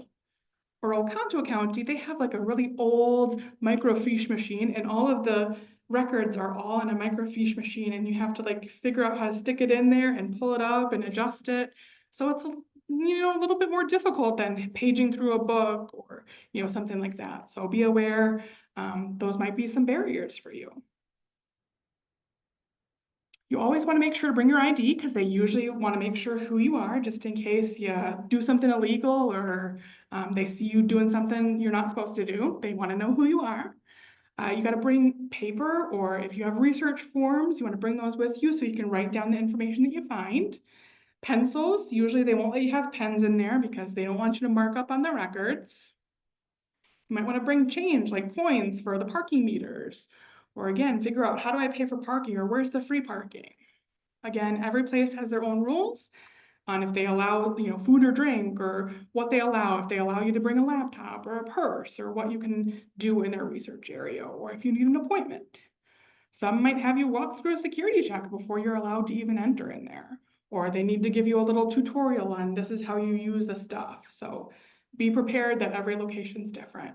Or Oconto County, they have like a really old microfiche machine and all of the records are all in a microfiche machine and you have to like figure out how to stick it in there and pull it up and adjust it. So it's a little bit more difficult than paging through a book or, something like that. So be aware, those might be some barriers for you. You always want to make sure to bring your ID because they usually want to make sure who you are just in case you do something illegal or they see you doing something you're not supposed to do. They want to know who you are. You got to bring paper, or if you have research forms, you want to bring those with you so you can write down the information that you find. Pencils, usually they won't let you have pens in there because they don't want you to mark up on the records. You might want to bring change like coins for the parking meters. Or again, figure out how do I pay for parking or where's the free parking? Again, every place has their own rules on if they allow, food or drink, or what they allow, if they allow you to bring a laptop or a purse, or what you can do in their research area, or if you need an appointment. Some might have you walk through a security check before you're allowed to even enter in there, or they need to give you a little tutorial on this is how you use the stuff. So be prepared that every location's different.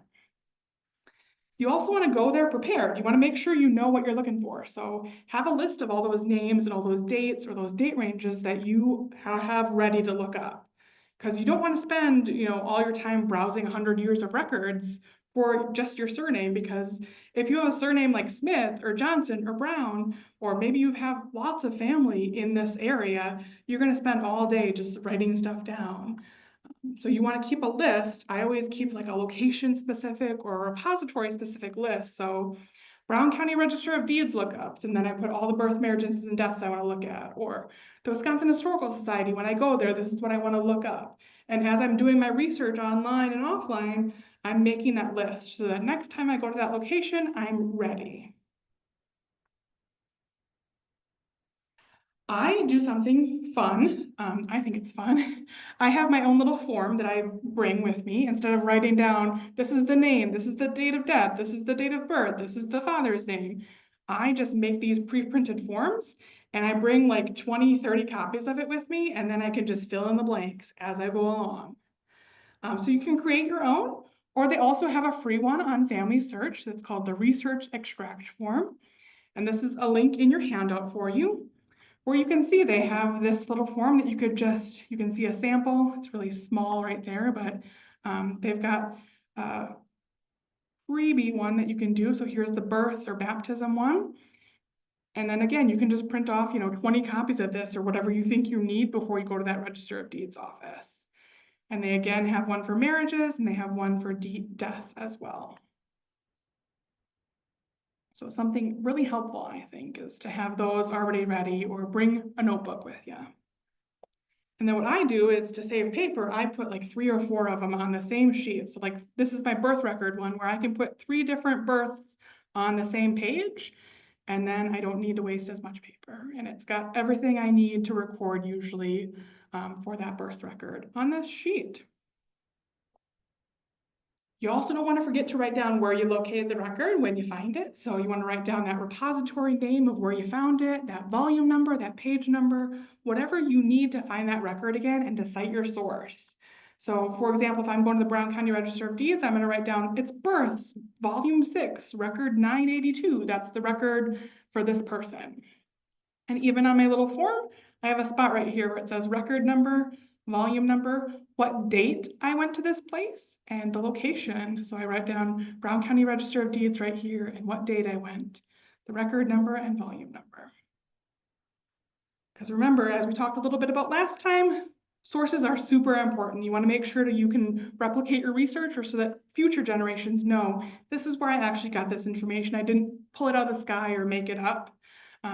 You also want to go there prepared. You want to make sure you know what you're looking for. So have a list of all those names and all those dates or those date ranges that you have ready to look up. Because you don't want to spend, all your time browsing 100 years of records for just your surname, because if you have a surname like Smith or Johnson or Brown, or maybe you have lots of family in this area, you're going to spend all day just writing stuff down. So you want to keep a list. I always keep like a location specific or a repository specific list. So Brown County Register of Deeds lookups, and then I put all the birth, marriages, and deaths I want to look at. Or the Wisconsin Historical Society, when I go there, this is what I want to look up. And as I'm doing my research online and offline, I'm making that list so that next time I go to that location, I'm ready. I do something fun. I think it's fun. I have my own little form that I bring with me. Instead of writing down, this is the name, this is the date of death, this is the date of birth, this is the father's name. I just make these pre-printed forms and I bring like 20, 30 copies of it with me, and then I can just fill in the blanks as I go along. So you can create your own, or they also have a free one on Family Search that's called the Research Extract Form. And this is a link in your handout for you, where you can see they have this little form that you can see a sample. It's really small right there, but they've got a freebie one that you can do. So here's the birth or baptism one. And then again, you can just print off, 20 copies of this or whatever you think you need before you go to that Register of Deeds office. And they again have one for marriages and they have one for deaths as well. So something really helpful, I think, is to have those already ready or bring a notebook with you. And then what I do is, to save paper, I put like 3 or 4 of them on the same sheet. So like this is my birth record one where I can put 3 different births on the same page, and then I don't need to waste as much paper. And it's got everything I need to record usually for that birth record on this sheet. You also don't want to forget to write down where you located the record when you find it. So you want to write down that repository name of where you found it, that volume number, that page number, whatever you need to find that record again and to cite your source. So for example, if I'm going to the Brown County Register of Deeds, I'm going to write down its births, volume 6, record 982. That's the record for this person. And even on my little form, I have a spot right here where it says record number, volume number, what date I went to this place, and the location. So I write down Brown County Register of Deeds right here and what date I went, the record number and volume number. Because remember, as we talked a little bit about last time, sources are super important. You want to make sure that you can replicate your research, or so that future generations know this is where I actually got this information. I didn't pull it out of the sky or make it up.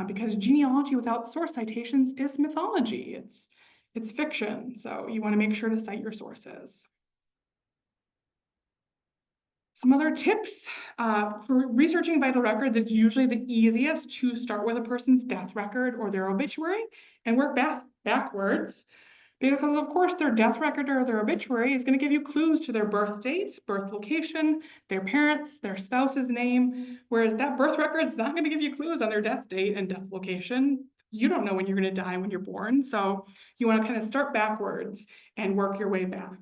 Because genealogy without source citations is mythology. It's fiction, so you want to make sure to cite your sources. Some other tips for researching vital records: it's usually the easiest to start with a person's death record or their obituary and work backwards. Because of course their death record or their obituary is going to give you clues to their birth date, birth location, their parents, their spouse's name, whereas that birth record is not going to give you clues on their death date and death location. You don't know when you're going to die when you're born, so you want to kind of start backwards and work your way back.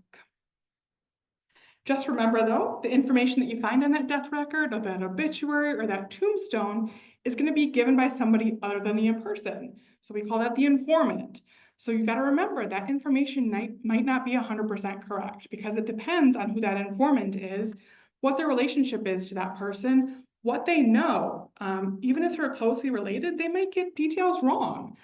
Just remember though, the information that you find on that death record or that obituary or that tombstone is going to be given by somebody other than the person. So we call that the informant. So you got to remember that information might not be 100% correct, because it depends on who that informant is, what their relationship is to that person, what they know. Even if they're closely related, they might get details wrong.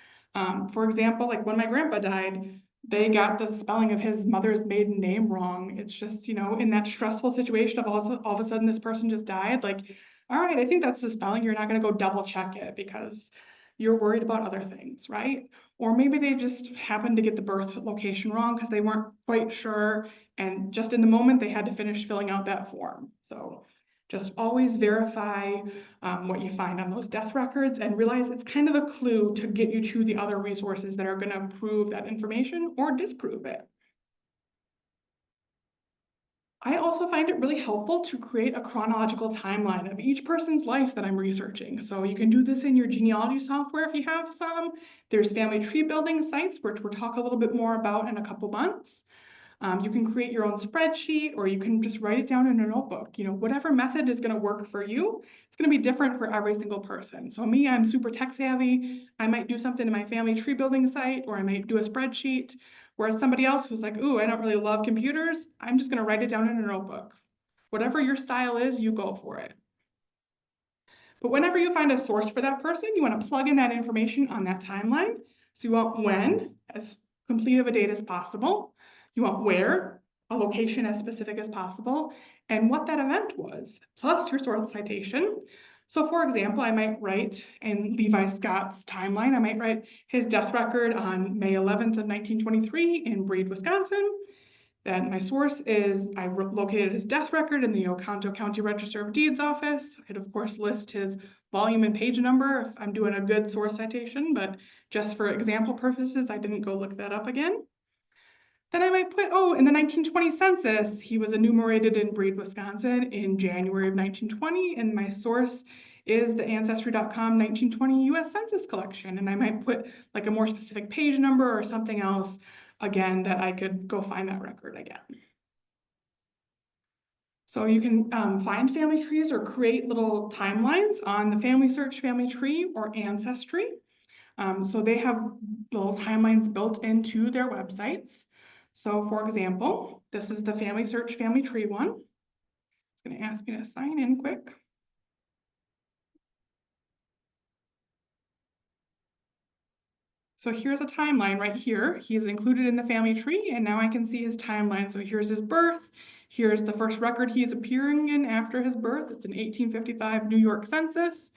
For example, like when my grandpa died, they got the spelling of his mother's maiden name wrong. It's just, in that stressful situation of all of a sudden this person just died, like, all right, I think that's the spelling. You're not going to go double check it because you're worried about other things, right? Or maybe they just happened to get the birth location wrong because they weren't quite sure, and just in the moment they had to finish filling out that form. So Just always verify what you find on those death records and realize it's kind of a clue to get you to the other resources that are going to prove that information or disprove it. I also find it really helpful to create a chronological timeline of each person's life that I'm researching. So you can do this in your genealogy software if you have some. There's family tree building sites, which we'll talk a little bit more about in a couple months. You can create your own spreadsheet, or you can just write it down in a notebook. You know, whatever method is going to work for you, it's going to be different for every single person. So me, I'm super tech savvy. I might do something in my family tree building site, or I might do a spreadsheet. Whereas somebody else who's like, ooh, I don't really love computers, I'm just going to write it down in a notebook. Whatever your style is, you go for it. But whenever you find a source for that person, you want to plug in that information on that timeline. So you want when, as complete of a date as possible. You want where, a location as specific as possible, and what that event was, plus your source citation. So for example, I might write in Levi Scott's timeline, I might write his death record on May 11th of 1923 in Breed, Wisconsin. Then my source is, I located his death record in the Oconto County Register of Deeds office. I could of course list his volume and page number if I'm doing a good source citation, but just for example purposes, I didn't go look that up again. Then I might put, oh, in the 1920 census, he was enumerated in Breed, Wisconsin in January of 1920, and my source is the Ancestry.com 1920 US Census collection. And I might put like a more specific page number or something else, again, that I could go find that record again. So you can find family trees or create little timelines on the Family Search family tree or Ancestry. So they have little timelines built into their websites. So for example, this is the Family Search family tree one. It's going to ask me to sign in quick. So here's a timeline right here. He's included in the family tree, and now I can see his timeline. So here's his birth. Here's the first record he's appearing in after his birth. It's an 1855 New York census.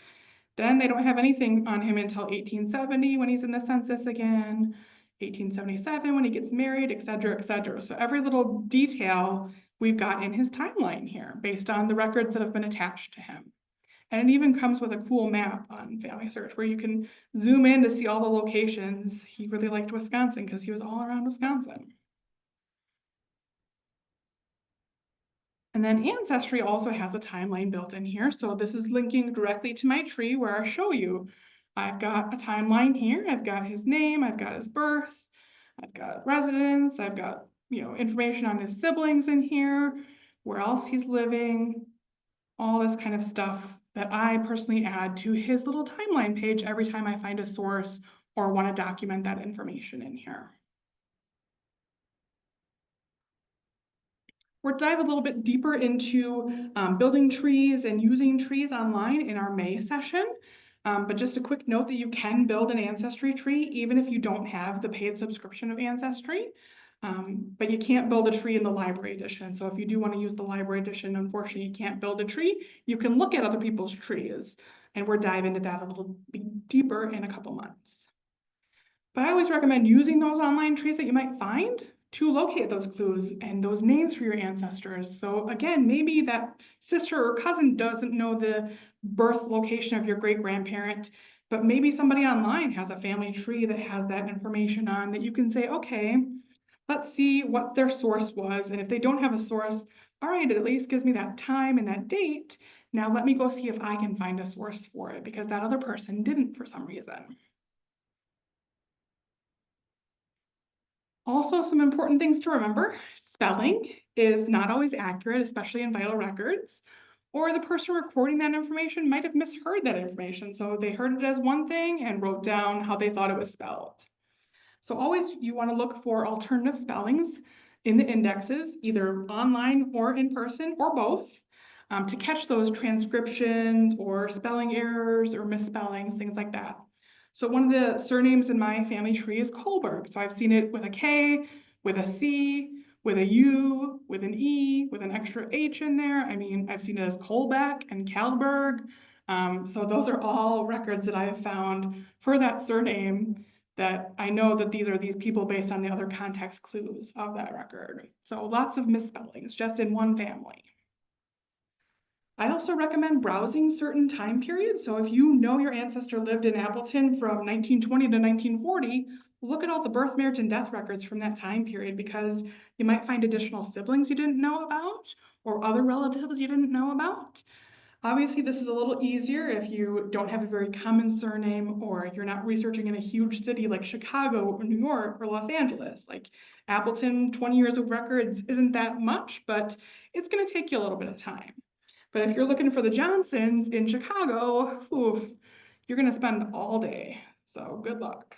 Then they don't have anything on him until 1870 when he's in the census again, 1877 when he gets married, et cetera, et cetera. So every little detail we've got in his timeline here based on the records that have been attached to him. And it even comes with a cool map on Family Search where you can zoom in to see all the locations. He really liked Wisconsin because he was all around Wisconsin. And then Ancestry also has a timeline built in here. So this is linking directly to my tree where I show you. I've got a timeline here. I've got his name, I've got his birth, I've got residence, I've got, you know, information on his siblings in here, where else he's living, all this kind of stuff that I personally add to his little timeline page every time I find a source or want to document that information in here. We'll dive a little bit deeper into building trees and using trees online in our May session. But just a quick note that you can build an Ancestry tree even if you don't have the paid subscription of Ancestry. But you can't build a tree in the library edition. So if you do want to use the library edition, unfortunately, you can't build a tree. You can look at other people's trees, and we'll dive into that a little bit deeper in a couple months. But I always recommend using those online trees that you might find to locate those clues and those names for your ancestors. So again, maybe that sister or cousin doesn't know the birth location of your great-grandparent, but maybe somebody online has a family tree that has that information on that you can say, okay, let's see what their source was. And if they don't have a source, all right, it at least gives me that time and that date. Now let me go see if I can find a source for it because that other person didn't for some reason. Also, some important things to remember. Spelling is not always accurate, especially in vital records, or the person recording that information might have misheard that information. So they heard it as one thing and wrote down how they thought it was spelled. So always you want to look for alternative spellings in the indexes, either online or in person or both, to catch those transcriptions or spelling errors or misspellings, things like that. So one of the surnames in my family tree is Kohlberg. So I've seen it with a K, with a C, with a U, with an E, with an extra H in there. I mean, I've seen it as Kolbeck and Kalberg. So those are all records that I have found for that surname that I know that these are these people based on the other context clues of that record. So lots of misspellings just in one family. I also recommend browsing certain time periods. So if you know your ancestor lived in Appleton from 1920 to 1940, look at all the birth, marriage, and death records from that time period, because you might find additional siblings you didn't know about or other relatives you didn't know about. Obviously, this is a little easier if you don't have a very common surname or you're not researching in a huge city like Chicago or New York or Los Angeles. Like Appleton, 20 years of records isn't that much, but it's going to take you a little bit of time. But if you're looking for the Johnsons in Chicago, oof, you're going to spend all day. So good luck.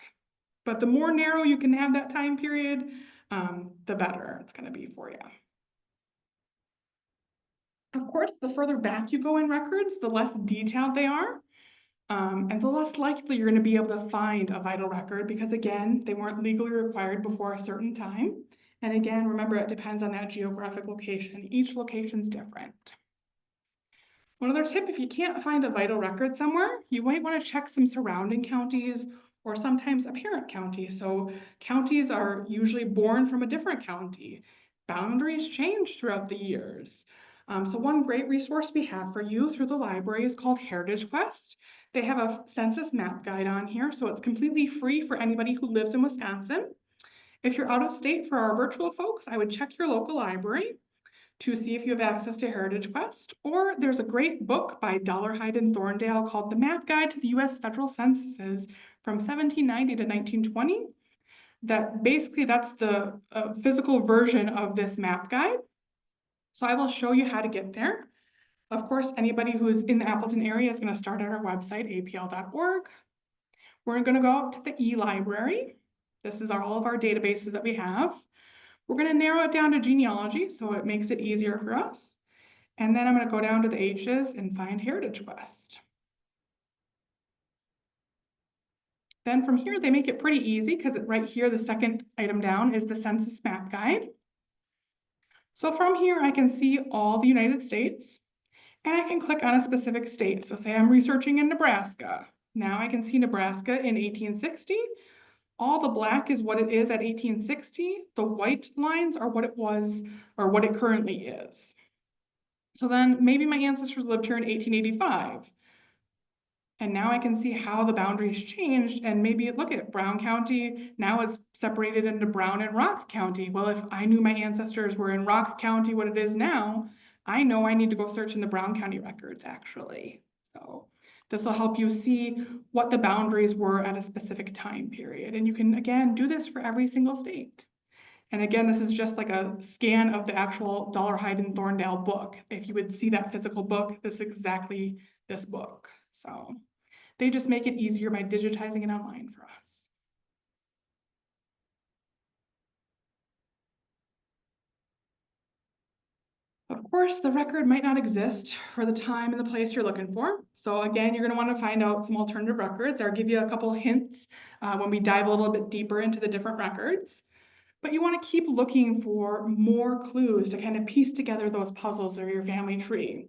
But the more narrow you can have that time period, the better it's going to be for you. Of course, the further back you go in records, the less detailed they are, and the less likely you're going to be able to find a vital record, because again, they weren't legally required before a certain time. And again, remember, it depends on that geographic location. Each location's different. One other tip, if you can't find a vital record somewhere, you might want to check some surrounding counties or sometimes a parent county. So counties are usually born from a different county. Boundaries change throughout the years. So one great resource we have for you through the library is called Heritage Quest. They have a census map guide on here, so it's completely free for anybody who lives in Wisconsin. If you're out of state, for our virtual folks, I would check your local library to see if you have access to Heritage Quest, or there's a great book by Dollarhide and Thorndale called The Map Guide to the U.S. Federal Censuses from 1790 to 1920. That's the physical version of this map guide. So I will show you how to get there. Of course, anybody who's in the Appleton area is going to start at our website, apl.org. We're going to go out to the e-library. This is all of our databases that we have. We're going to narrow it down to genealogy, so it makes it easier for us. And then I'm going to go down to the H's and find Heritage Quest. Then from here, they make it pretty easy, because right here, the second item down is the Census Map Guide. So from here, I can see all the United States, and I can click on a specific state. So say I'm researching in Nebraska. Now I can see Nebraska in 1860. All the black is what it is at 1860. The white lines are what it was, or what it currently is. So then maybe my ancestors lived here in 1885. And now I can see how the boundaries changed, and maybe look at Brown County, now it's separated into Brown and Rock County. Well, if I knew my ancestors were in Rock County, what it is now, I know I need to go search in the Brown County records, actually. So this will help you see what the boundaries were at a specific time period. And you can, again, do this for every single state. And again, this is just like a scan of the actual Dollarhide and Thorndale book. If you would see that physical book, this is exactly this book. So they just make it easier by digitizing it online for us. Of course, the record might not exist for the time and the place you're looking for. So again, you're going to want to find out some alternative records. I'll give you a couple hints when we dive a little bit deeper into the different records. But you want to keep looking for more clues to kind of piece together those puzzles of your family tree.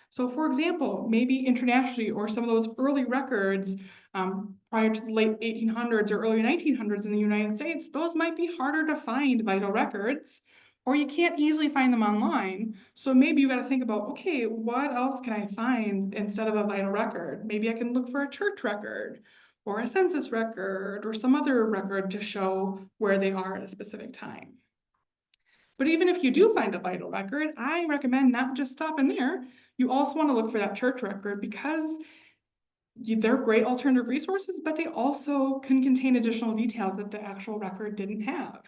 So for example, maybe internationally, or some of those early records prior to the late 1800s or early 1900s in the United States, those might be harder to find vital records, or you can't easily find them online. So maybe you got to think about, okay, what else can I find instead of a vital record? Maybe I can look for a church record or a census record or some other record to show where they are at a specific time. But even if you do find a vital record, I recommend not just stopping there. You also want to look for that church record, because they're great alternative resources, but they also can contain additional details that the actual record didn't have.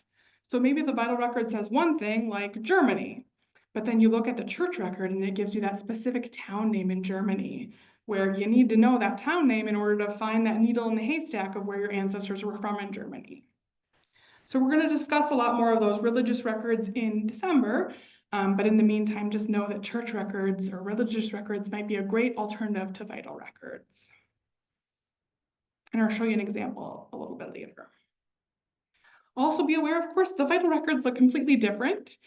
So maybe the vital record says one thing, like Germany, but then you look at the church record and it gives you that specific town name in Germany, where you need to know that town name in order to find that needle in the haystack of where your ancestors were from in Germany. So we're going to discuss a lot more of those religious records in December, but in the meantime, just know that church records or religious records might be a great alternative to vital records. And I'll show you an example a little bit later. Also be aware, of course, the vital records look completely different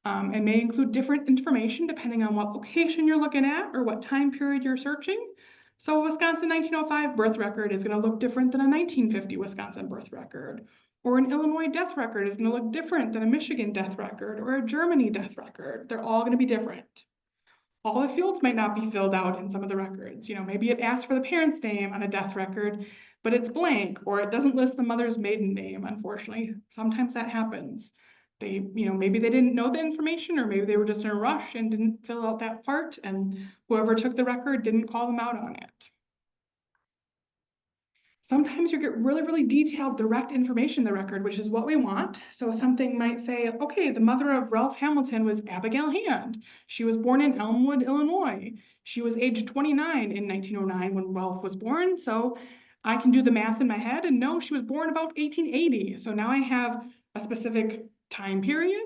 and may include different information depending on what location you're looking at or what time period you're searching. So a Wisconsin 1905 birth record is going to look different than a 1950 Wisconsin birth record. Or an Illinois death record is going to look different than a Michigan death record or a Germany death record. They're all going to be different. all the fields might not be filled out in some of the records. You know, maybe it asks for the parent's name on a death record, but it's blank, or it doesn't list the mother's maiden name, unfortunately. Sometimes that happens. They, you know, maybe they didn't know the information, or maybe they were just in a rush and didn't fill out that part, and whoever took the record didn't call them out on it. Sometimes you get really, really detailed, direct information in the record, which is what we want. So something might say, okay, the mother of Ralph Hamilton was Abigail Hand. She was born in Elmwood, Illinois. She was age 29 in 1909 when Ralph was born. So I can do the math in my head and know she was born about 1880. So now I have a specific time period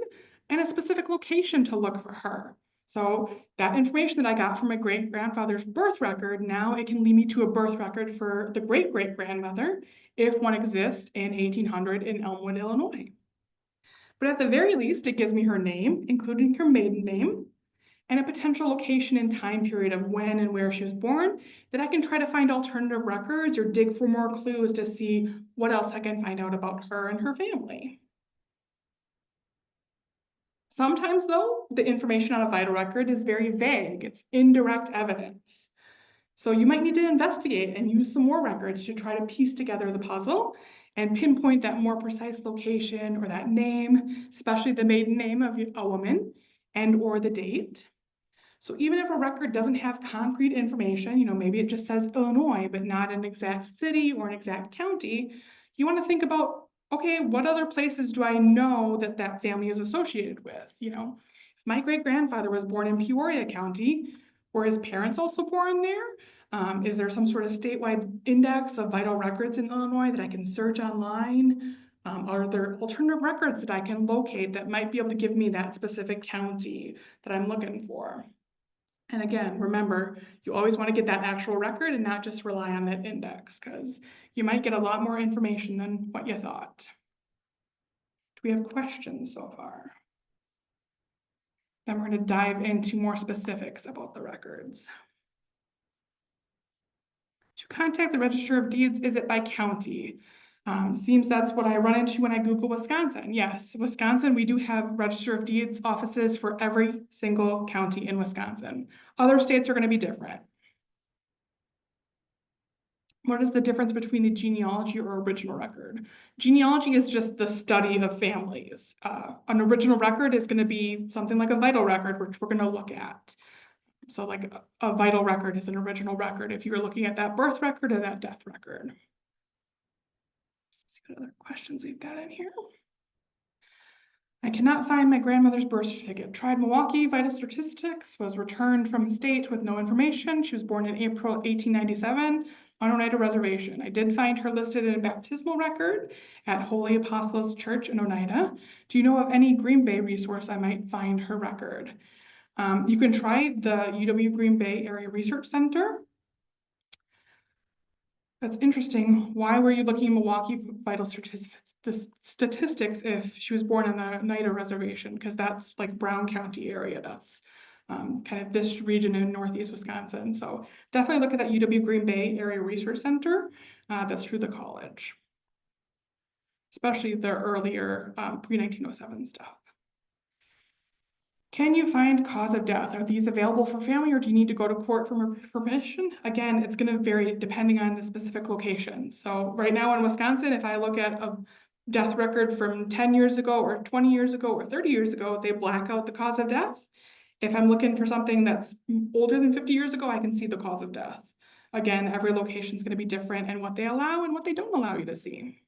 and a specific location to look for her. So that information that I got from my great-grandfather's birth record, now it can lead me to a birth record for the great-great-grandmother if one exists in 1800 in Elmwood, Illinois. But at the very least, it gives me her name, including her maiden name, and a potential location and time period of when and where she was born, that I can try to find alternative records or dig for more clues to see what else I can find out about her and her family. Sometimes, though, the information on a vital record is very vague. It's indirect evidence. So you might need to investigate and use some more records to try to piece together the puzzle and pinpoint that more precise location or that name, especially the maiden name of a woman and or the date. So even if a record doesn't have concrete information, you know, maybe it just says Illinois, but not an exact city or an exact county, you want to think about, okay, what other places do I know that that family is associated with? You know, if my great-grandfather was born in Peoria County, were his parents also born there? Is there some sort of statewide index of vital records in Illinois that I can search online? Are there alternative records that I can locate that might be able to give me that specific county that I'm looking for? And again, remember, you always want to get that actual record and not just rely on that index, because you might get a lot more information than what you thought. Do we have questions so far? Then we're going to dive into more specifics about the records. To contact the Register of Deeds, is it by county? Seems that's what I run into when I Google Wisconsin. Yes, Wisconsin, we do have Register of Deeds offices for every single county in Wisconsin. Other states are going to be different. What is the difference between the genealogy or original record? Genealogy is just the study of families. An original record is going to be something like a vital record, which we're going to look at. So like a vital record is an original record if you're looking at that birth record or that death record. Let's see what other questions we've got in here. I cannot find my grandmother's birth certificate. Tried Milwaukee Vital Statistics, was returned from state with no information. She was born in April 1897 on Oneida Reservation. I did find her listed in a baptismal record at Holy Apostles Church in Oneida. Do you know of any Green Bay resource I might find her record? You can try the UW Green Bay Area Research Center. That's interesting. Why were you looking at Milwaukee Vital Statistics if she was born on the Oneida Reservation? Because that's like Brown County area. That's kind of this region in Northeast Wisconsin. So definitely look at that UW Green Bay Area Research Center. That's through the college, especially the earlier pre-1907 stuff. Can you find cause of death? Are these available for family, or do you need to go to court for permission? Again, it's going to vary depending on the specific location. So right now in Wisconsin, if I look at a death record from 10 years ago or 20 years ago or 30 years ago, they black out the cause of death. If I'm looking for something that's older than 50 years ago, I can see the cause of death. Again, every location is going to be different in what they allow and what they don't allow you to see.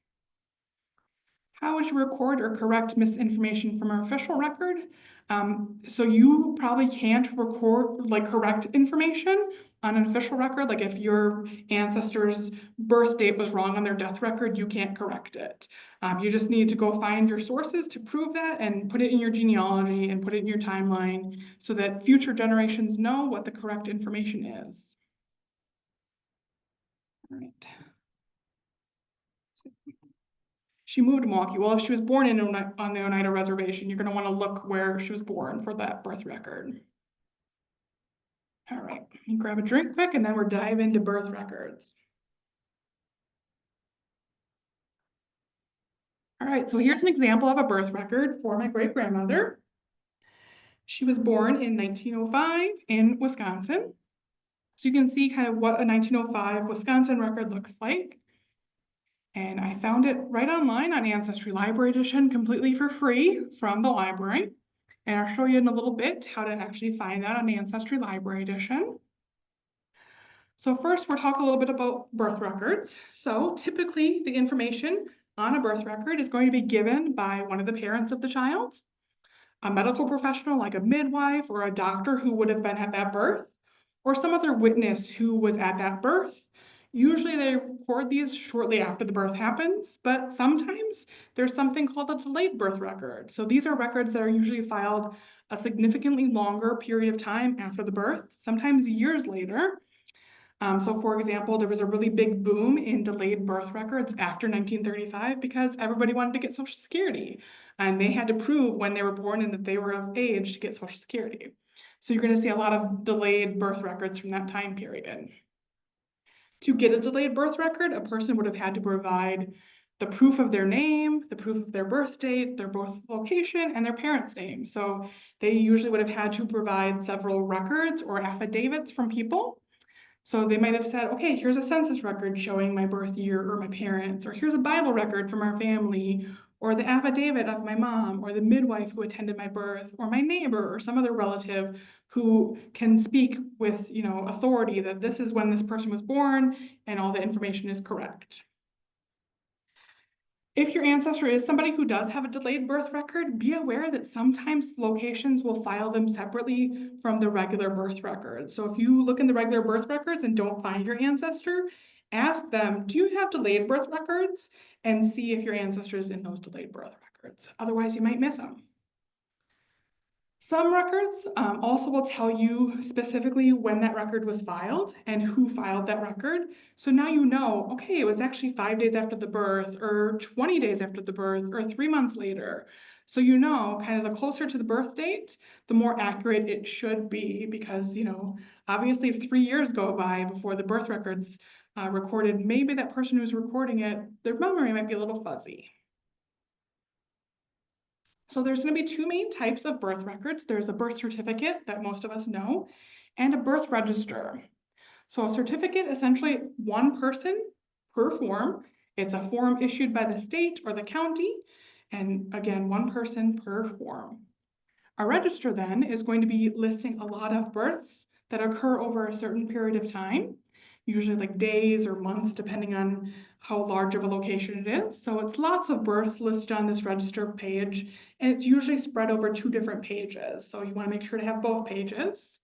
How would you record or correct misinformation from an official record? So you probably can't record, like correct information on an official record. Like if your ancestor's birth date was wrong on their death record, you can't correct it. You just need to go find your sources to prove that and put it in your genealogy and put it in your timeline so that future generations know what the correct information is. All right. She moved to Milwaukee. Well, if she was born on the Oneida Reservation, you're going to want to look where she was born for that birth record. All right, you grab a drink quick and then we're dive into birth records. All right, so here's an example of a birth record for my great-grandmother. She was born in 1905 in Wisconsin. So you can see kind of what a 1905 Wisconsin record looks like. And I found it right online on Ancestry Library Edition completely for free from the library. And I'll show you in a little bit how to actually find that on Ancestry Library Edition. So first, we'll talk a little bit about birth records. So typically, the information on a birth record is going to be given by one of the parents of the child, a medical professional like a midwife or a doctor who would have been at that birth, or some other witness who was at that birth. Usually they record these shortly after the birth happens, but sometimes there's something called a delayed birth record. So these are records that are usually filed a significantly longer period of time after the birth, sometimes years later. So for example, there was a really big boom in delayed birth records after 1935 because everybody wanted to get Social Security and they had to prove when they were born and that they were of age to get Social Security. So you're going to see a lot of delayed birth records from that time period. To get a delayed birth record, a person would have had to provide the proof of their name, the proof of their birth date, their birth location, and their parents' name. So they usually would have had to provide several records or affidavits from people. So they might have said, okay, here's a census record showing my birth year or my parents, or here's a Bible record from our family, or the affidavit of my mom, or the midwife who attended my birth, or my neighbor, or some other relative who can speak with, authority that this is when this person was born and all the information is correct. If your ancestor is somebody who does have a delayed birth record, be aware that sometimes locations will file them separately from the regular birth records. So if you look in the regular birth records and don't find your ancestor, ask them, do you have delayed birth records? And see if your ancestor is in those delayed birth records. Otherwise, you might miss them. Some records also will tell you specifically when that record was filed and who filed that record. So now you know, okay, it was actually 5 days after the birth or 20 days after the birth or 3 months later. So you know, kind of the closer to the birth date, the more accurate it should be because, obviously if 3 years go by before the birth record's recorded, maybe that person who's recording it, their memory might be a little fuzzy. So there's going to be two main types of birth records. There's a birth certificate that most of us know, and a birth register. So a certificate, essentially one person per form. It's a form issued by the state or the county, and again, one person per form. A register then is going to be listing a lot of births that occur over a certain period of time, usually like days or months, depending on how large of a location it is. So it's lots of births listed on this register page, and it's usually spread over 2 different pages. So you want to make sure to have both pages.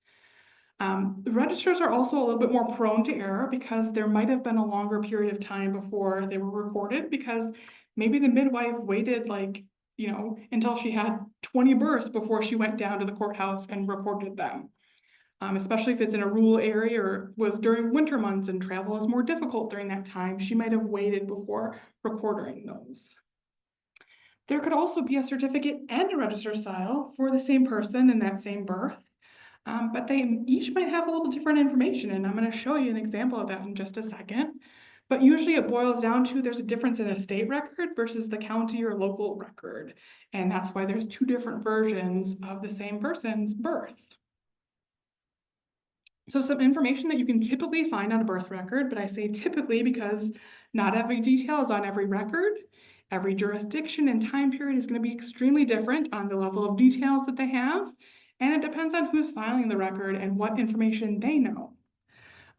The registers are also a little bit more prone to error because there might have been a longer period of time before they were recorded because maybe the midwife waited until she had 20 births before she went down to the courthouse and recorded them. Especially if it's in a rural area or was during winter months and travel is more difficult during that time, she might have waited before recording those. There could also be a certificate and a register style for the same person in that same birth, but they each might have a little different information, and I'm going to show you an example of that in just a second. But usually it boils down to there's a difference in a state record versus the county or local record, and that's why there's 2 different versions of the same person's birth. So some information that you can typically find on a birth record, but I say typically because not every detail is on every record. Every jurisdiction and time period is going to be extremely different on the level of details that they have, and it depends on who's filing the record and what information they know.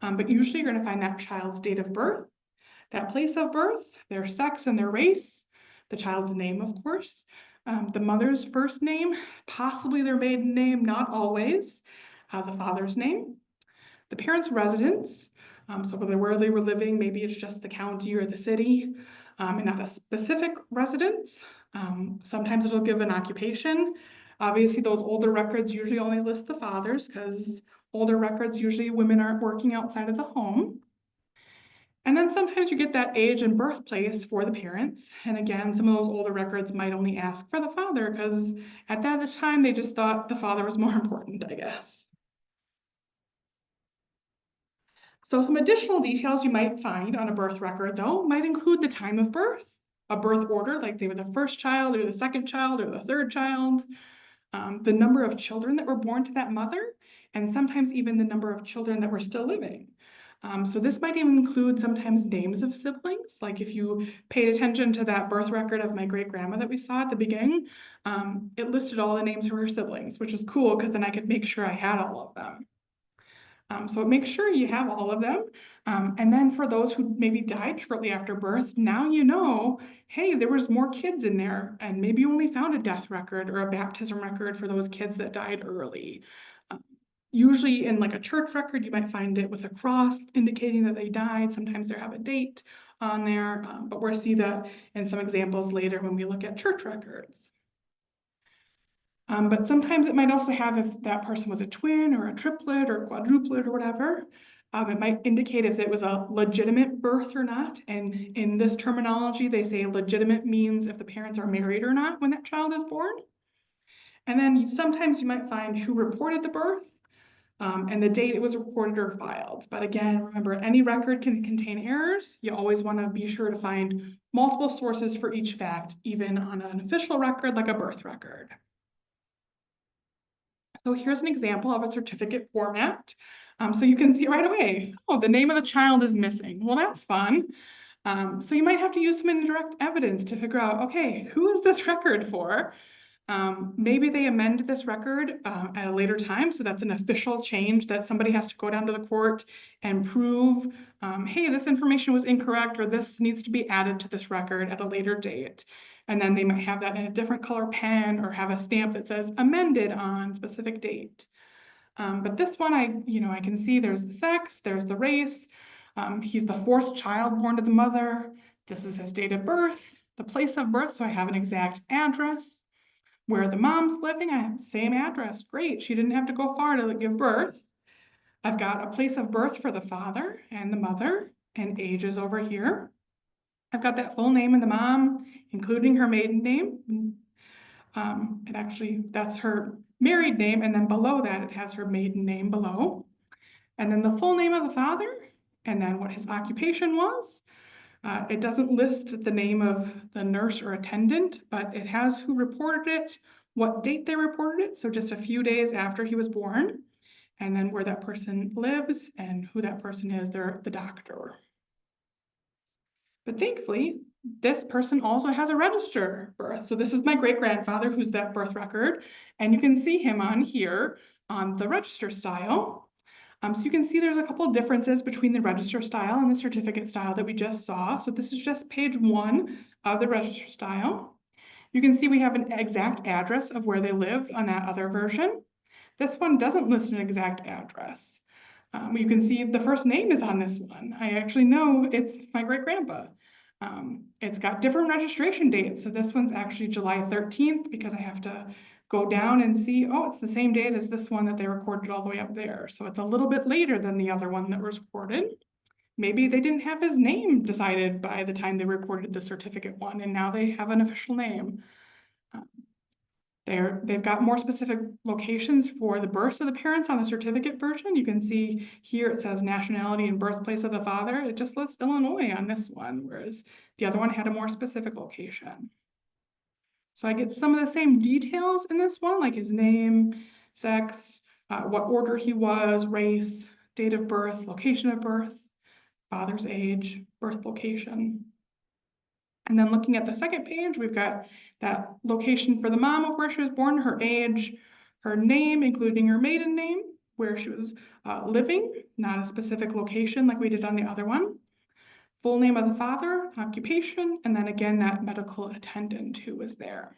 But usually you're going to find that child's date of birth, that place of birth, their sex and their race, the child's name, of course, the mother's first name, possibly their maiden name, not always, the father's name, the parents' residence, so where they were living, maybe it's just the county or the city, and not a specific residence. Sometimes it'll give an occupation. Obviously, those older records usually only list the fathers because older records, usually women aren't working outside of the home. And then sometimes you get that age and birthplace for the parents. And again, some of those older records might only ask for the father because at that time, they just thought the father was more important, I guess. So some additional details you might find on a birth record, though, might include the time of birth, a birth order, like they were the first child or the second child or the third child, the number of children that were born to that mother, and sometimes even the number of children that were still living. So this might even include sometimes names of siblings. Like if you paid attention to that birth record of my great grandma that we saw at the beginning, it listed all the names of her siblings, which is cool because then I could make sure I had all of them. So make sure you have all of them. And then for those who maybe died shortly after birth, now you know, hey, there was more kids in there, and maybe you only found a death record or a baptism record for those kids that died early. Usually in like a church record, you might find it with a cross indicating that they died. Sometimes they have a date on there, but we'll see that in some examples later when we look at church records. But sometimes it might also have if that person was a twin or a triplet or quadruplet or whatever. It might indicate if it was a legitimate birth or not. And in this terminology, they say legitimate means if the parents are married or not when that child is born. And then sometimes you might find who reported the birth and the date it was recorded or filed. But again, remember, any record can contain errors. You always want to be sure to find multiple sources for each fact, even on an official record like a birth record. So here's an example of a certificate format. So you can see right away, oh, the name of the child is missing. Well, that's fun. So you might have to use some indirect evidence to figure out, okay, who is this record for? Maybe they amend this record at a later time, so that's an official change that somebody has to go down to the court and prove, hey, this information was incorrect or this needs to be added to this record at a later date. And then they might have that in a different color pen or have a stamp that says amended on specific date. But this one, I can see there's the sex, there's the race. He's the fourth child born to the mother. This is his date of birth, the place of birth, so I have an exact address. Where the mom's living, I have the same address. Great, she didn't have to go far to give birth. I've got a place of birth for the father and the mother, and age is over here. I've got that full name of the mom, including her maiden name. And actually, that's her married name, and then below that, it has her maiden name below. And then the full name of the father, and then what his occupation was. It doesn't list the name of the nurse or attendant, but it has who reported it, what date they reported it, so just a few days after he was born, and then where that person lives and who that person is, they're the doctor. But thankfully, this person also has a register birth. So this is my great-grandfather who's that birth record, and you can see him on here on the register style. So you can see there's a couple differences between the register style and the certificate style that we just saw. So this is just page 1 of the register style. You can see we have an exact address of where they lived on that other version. This one doesn't list an exact address. You can see the first name is on this one. I actually know it's my great-grandpa. It's got different registration dates. So this one's actually July 13th because I have to go down and see, oh, it's the same date as this one that they recorded all the way up there. So it's a little bit later than the other one that was recorded. Maybe they didn't have his name decided by the time they recorded the certificate one, and now they have an official name. They've got more specific locations for the births of the parents on the certificate version. You can see here it says nationality and birthplace of the father. It just lists Illinois on this one, whereas the other one had a more specific location. So I get some of the same details in this one, like his name, sex, what order he was, race, date of birth, location of birth, father's age, birth location. And then looking at the second page, we've got that location for the mom of where she was born, her age, her name, including her maiden name, where she was living, not a specific location like we did on the other one. Full name of the father, occupation, and then again, that medical attendant who was there.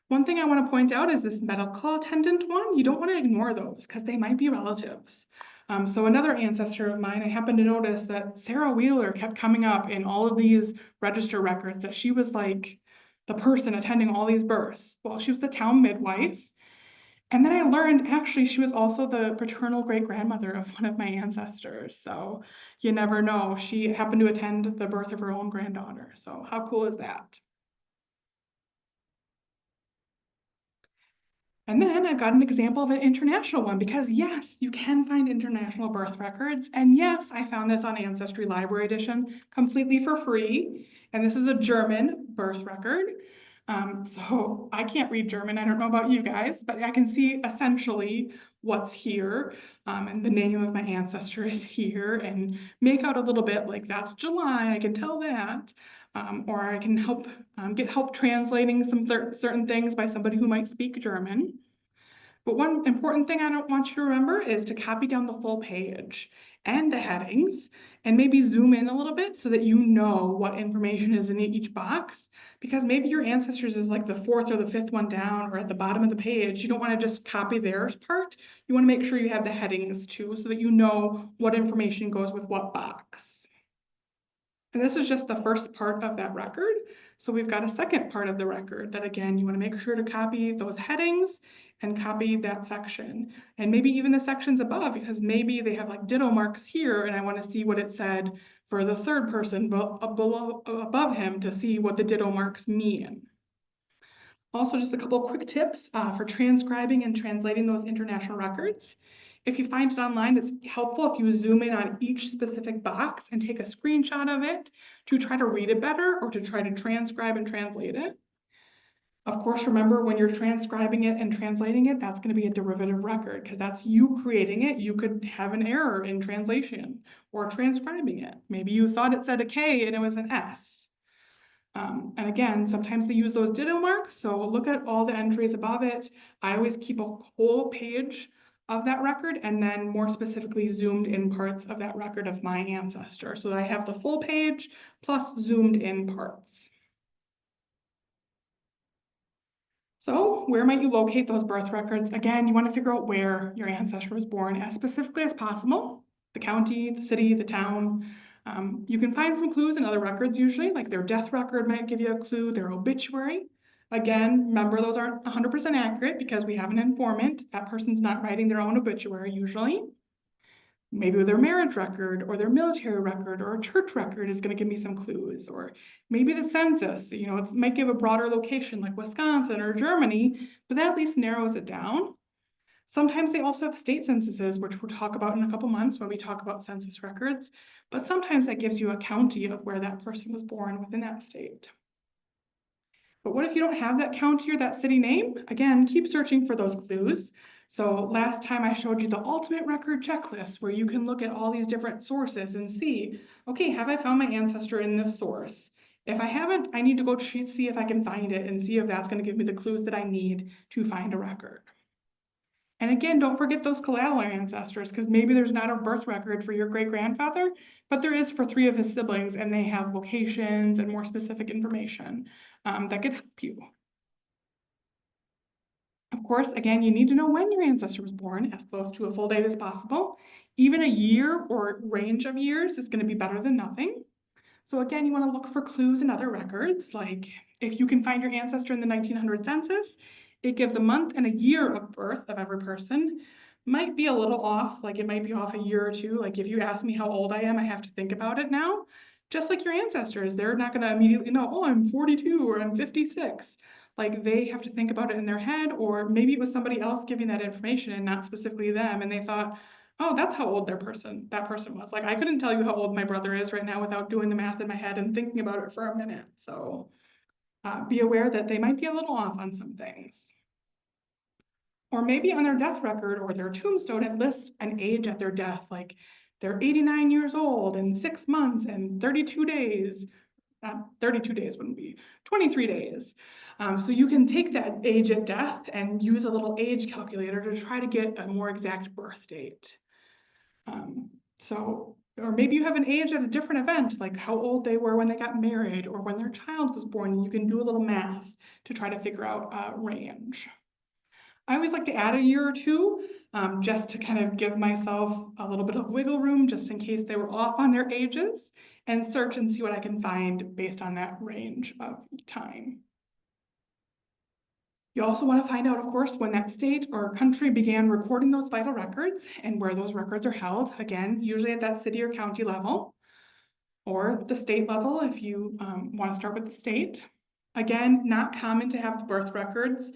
One thing I want to point out is this medical attendant one. You don't want to ignore those because they might be relatives. So another ancestor of mine, I happened to notice that Sarah Wheeler kept coming up in all of these register records that she was like the person attending all these births. Well, she was the town midwife. And then I learned actually she was also the paternal great-grandmother of one of my ancestors. So you never know. She happened to attend the birth of her own granddaughter. So how cool is that? And then I've got an example of an international one because yes, you can find international birth records. And yes, I found this on Ancestry Library Edition completely for free. And this is a German birth record. So I can't read German. I don't know about you guys, but I can see essentially what's here. And the name of my ancestor is here, and make out a little bit like that's July. I can tell that. Or I can get help translating some certain things by somebody who might speak German. But one important thing I don't want you to remember is to copy down the full page and the headings and maybe zoom in a little bit so that you know what information is in each box, because maybe your ancestors is like the fourth or the fifth one down or at the bottom of the page. You don't want to just copy their part. You want to make sure you have the headings too so that you know what information goes with what box. And this is just the first part of that record. So we've got a second part of the record that, again, you want to make sure to copy those headings and copy that section. And maybe even the sections above, because maybe they have like ditto marks here and I want to see what it said for the third person above him to see what the ditto marks mean. Also, just a couple quick tips for transcribing and translating those international records. If you find it online, it's helpful if you zoom in on each specific box and take a screenshot of it to try to read it better or to try to transcribe and translate it. Of course, remember when you're transcribing it and translating it, that's going to be a derivative record because that's you creating it. You could have an error in translation or transcribing it. Maybe you thought it said a K and it was an S. And again, sometimes they use those ditto marks, so look at all the entries above it. I always keep a whole page of that record and then more specifically zoomed in parts of that record of my ancestor. So I have the full page plus zoomed in parts. So where might you locate those birth records? Again, you want to figure out where your ancestor was born as specifically as possible, the county, the city, the town. You can find some clues in other records usually, like their death record might give you a clue, their obituary. Again, remember those aren't 100% accurate because we have an informant. That person's not writing their own obituary usually. Maybe their marriage record or their military record or a church record is going to give me some clues. Or maybe the census, it might give a broader location like Wisconsin or Germany, but that at least narrows it down. Sometimes they also have state censuses, which we'll talk about in a couple months when we talk about census records. But sometimes that gives you a county of where that person was born within that state. But what if you don't have that county or that city name? Again, keep searching for those clues. So last time I showed you the ultimate record checklist where you can look at all these different sources and see, okay, have I found my ancestor in this source? If I haven't, I need to go see if I can find it and see if that's going to give me the clues that I need to find a record. And again, don't forget those collateral ancestors, because maybe there's not a birth record for your great-grandfather, but there is for 3 of his siblings, and they have locations and more specific information that could help you. Of course, again, you need to know when your ancestor was born, as close to a full date as possible. Even a year or range of years is going to be better than nothing. So again, you want to look for clues in other records, like if you can find your ancestor in the 1900 census, it gives a month and a year of birth of every person. Might be a little off, like it might be off a year or two. Like if you ask me how old I am, I have to think about it now. Just like your ancestors, they're not going to immediately know, oh, I'm 42 or I'm 56. Like they have to think about it in their head, or maybe it was somebody else giving that information and not specifically them, and they thought, oh, that's how old that person was. Like I couldn't tell you how old my brother is right now without doing the math in my head and thinking about it for a minute. So be aware that they might be a little off on some things. Or maybe on their death record or their tombstone, it lists an age at their death, like they're 89 years old and 6 months and 32 days. 32 days wouldn't be, 23 days. So you can take that age at death and use a little age calculator to try to get a more exact birth date. Or maybe you have an age at a different event, like how old they were when they got married or when their child was born, and you can do a little math to try to figure out a range. I always like to add a year or two, just to kind of give myself a little bit of wiggle room, just in case they were off on their ages, and search and see what I can find based on that range of time. You also want to find out, of course, when that state or country began recording those vital records and where those records are held, again, usually at that city or county level, or the state level if you want to start with the state. Again, not common to have birth records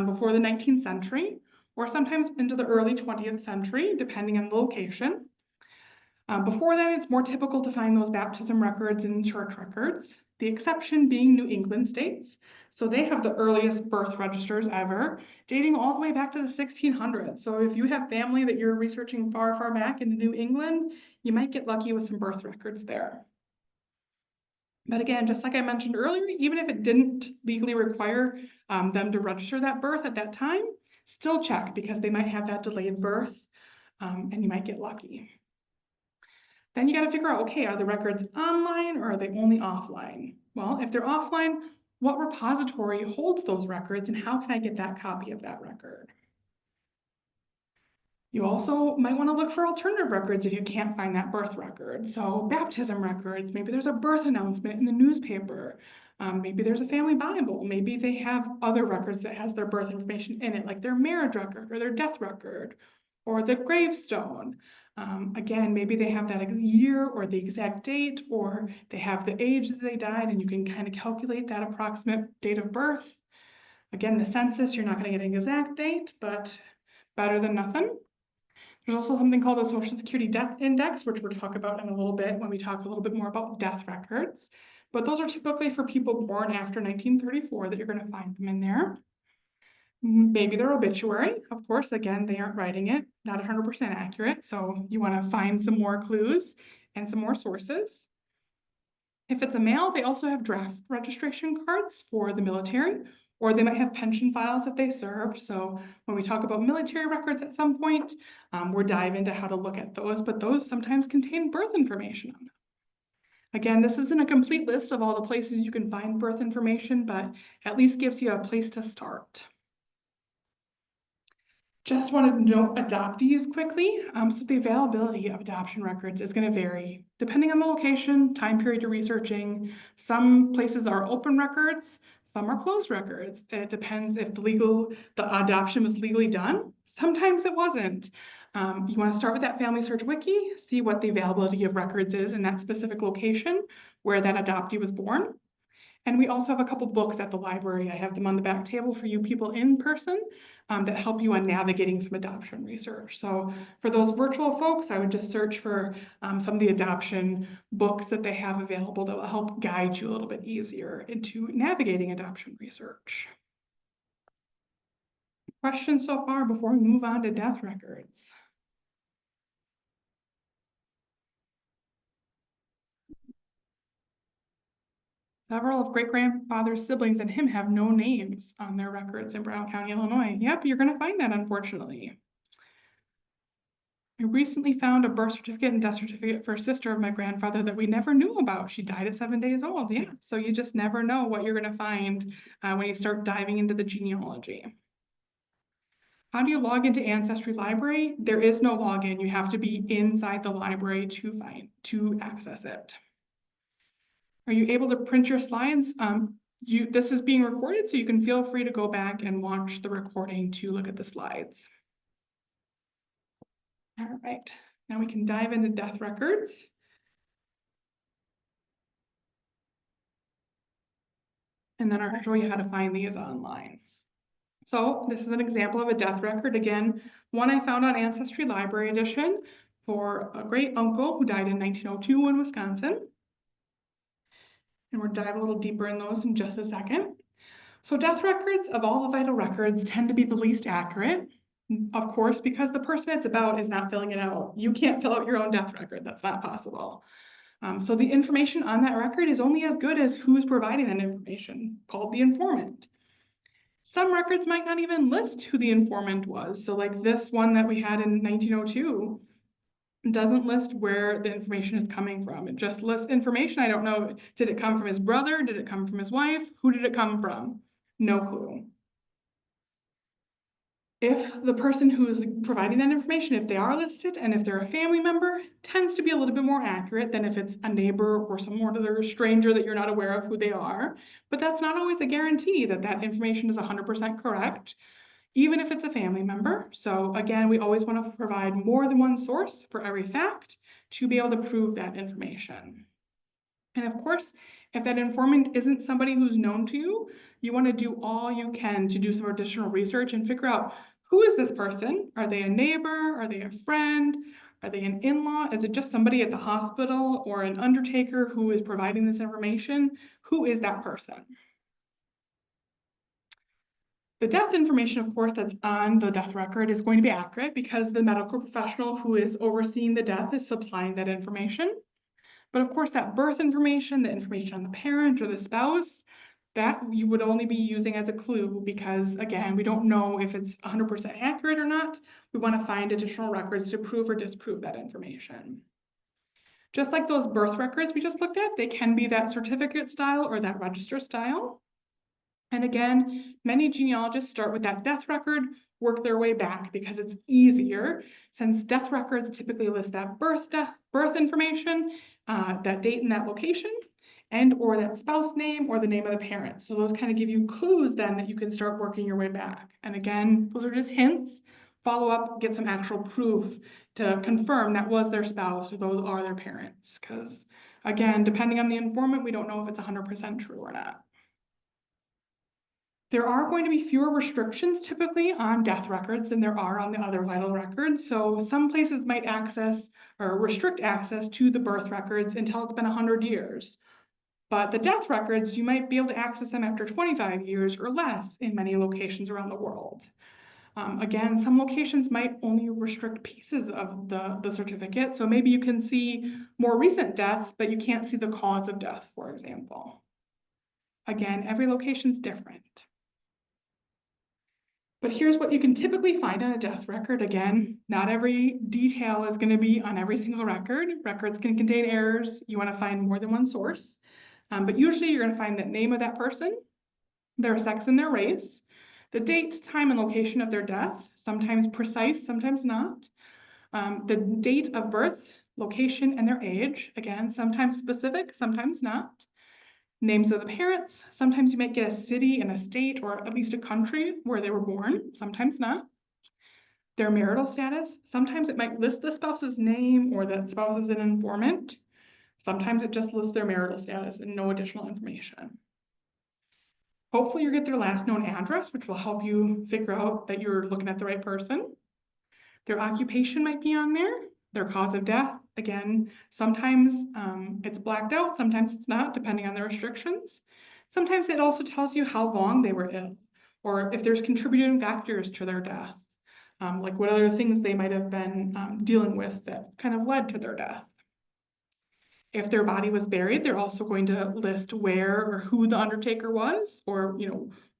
before the 19th century, or sometimes into the early 20th century, depending on the location. Before then, it's more typical to find those baptism records and church records. The exception being New England states. So they have the earliest birth registers ever, dating all the way back to the 1600s. So if you have family that you're researching far, far back in New England, you might get lucky with some birth records there. But again, just like I mentioned earlier, even if it didn't legally require them to register that birth at that time, still check because they might have that delayed birth and you might get lucky. Then you got to figure out, okay, are the records online or are they only offline? Well, if they're offline, what repository holds those records and how can I get that copy of that record? You also might want to look for alternative records if you can't find that birth record. So baptism records, maybe there's a birth announcement in the newspaper. Maybe there's a family Bible. Maybe they have other records that has their birth information in it, like their marriage record or their death record or the gravestone. Again, maybe they have that year or the exact date, or they have the age that they died, and you can kind of calculate that approximate date of birth. Again, the census, you're not going to get an exact date, but better than nothing. There's also something called the Social Security Death Index, which we'll talk about in a little bit when we talk a little bit more about death records. But those are typically for people born after 1934 that you're going to find them in there. Maybe their obituary, of course, again, they aren't writing it, not 100% accurate. So you want to find some more clues and some more sources. If it's a male, they also have draft registration cards for the military, or they might have pension files that they served. So when we talk about military records at some point, we'll dive into how to look at those, but those sometimes contain birth information on them. Again, this isn't a complete list of all the places you can find birth information, but at least gives you a place to start. Just wanted to note adoptees quickly. So the availability of adoption records is going to vary depending on the location, time period you're researching. Some places are open records, some are closed records. It depends if the adoption was legally done. Sometimes it wasn't. You want to start with that Family Search Wiki, see what the availability of records is in that specific location where that adoptee was born. And we also have a couple books at the library. I have them on the back table for you people in person that help you on navigating some adoption research. So for those virtual folks, I would just search for some of the adoption books that they have available that will help guide you a little bit easier into navigating adoption research. Questions so far before we move on to death records? Several of great-grandfather's siblings and him have no names on their records in Brown County, Illinois. Yep, you're going to find that, unfortunately. I recently found a birth certificate and death certificate for a sister of my grandfather that we never knew about. She died at 7 days old. Yeah, so you just never know what you're going to find when you start diving into the genealogy. How do you log into Ancestry Library? There is no login. You have to be inside the library to access it. Are you able to print your slides? This is being recorded, so you can feel free to go back and watch the recording to look at the slides. All right, now we can dive into death records. And then I'll show you how to find these online. So this is an example of a death record. Again, one I found on Ancestry Library Edition for a great uncle who died in 1902 in Wisconsin. And we'll dive a little deeper in those in just a second. So death records of all the vital records tend to be the least accurate, of course, because the person it's about is not filling it out. You can't fill out your own death record. That's not possible. So the information on that record is only as good as who's providing that information, called the informant. Some records might not even list who the informant was. So like this one that we had in 1902, doesn't list where the information is coming from. It just lists information. I don't know, did it come from his brother? Did it come from his wife? Who did it come from? No clue. If the person who's providing that information, if they are listed and if they're a family member, tends to be a little bit more accurate than if it's a neighbor or some other stranger that you're not aware of who they are. But that's not always a guarantee that that information is 100% correct, even if it's a family member. So again, we always want to provide more than one source for every fact to be able to prove that information. And of course, if that informant isn't somebody who's known to you, you want to do all you can to do some additional research and figure out, who is this person? Are they a neighbor? Are they a friend? Are they an in-law? Is it just somebody at the hospital or an undertaker who is providing this information? Who is that person? The death information, of course, that's on the death record is going to be accurate because the medical professional who is overseeing the death is supplying that information. But of course, that birth information, the information on the parent or the spouse, that you would only be using as a clue because, again, we don't know if it's 100% accurate or not. We want to find additional records to prove or disprove that information. Just like those birth records we just looked at, they can be that certificate style or that register style. And again, many genealogists start with that death record, work their way back because it's easier, since death records typically list that birth information, that date and that location, and or that spouse name or the name of the parent. So those kind of give you clues then that you can start working your way back. And again, those are just hints. Follow up, get some actual proof to confirm that was their spouse or those are their parents. Because again, depending on the informant, we don't know if it's 100% true or not. There are going to be fewer restrictions typically on death records than there are on the other vital records. So some places might access or restrict access to the birth records until it's been 100 years. But the death records, you might be able to access them after 25 years or less in many locations around the world. Again, some locations might only restrict pieces of the certificate. So maybe you can see more recent deaths, but you can't see the cause of death, for example. Again, every location's different. But here's what you can typically find on a death record. Again, not every detail is going to be on every single record. Records can contain errors. You want to find more than one source. But usually you're going to find the name of that person, their sex and their race, the date, time, and location of their death, sometimes precise, sometimes not, the date of birth, location, and their age, again, sometimes specific, sometimes not. Names of the parents, sometimes you might get a city and a state or at least a country where they were born, sometimes not. Their marital status, sometimes it might list the spouse's name or the spouse is an informant. Sometimes it just lists their marital status and no additional information. Hopefully you get their last known address, which will help you figure out that you're looking at the right person. Their occupation might be on there, their cause of death. Again, sometimes it's blacked out, sometimes it's not, depending on the restrictions. Sometimes it also tells you how long they were ill, or if there's contributing factors to their death, like what other things they might have been dealing with that kind of led to their death. If their body was buried, they're also going to list where or who the undertaker was, or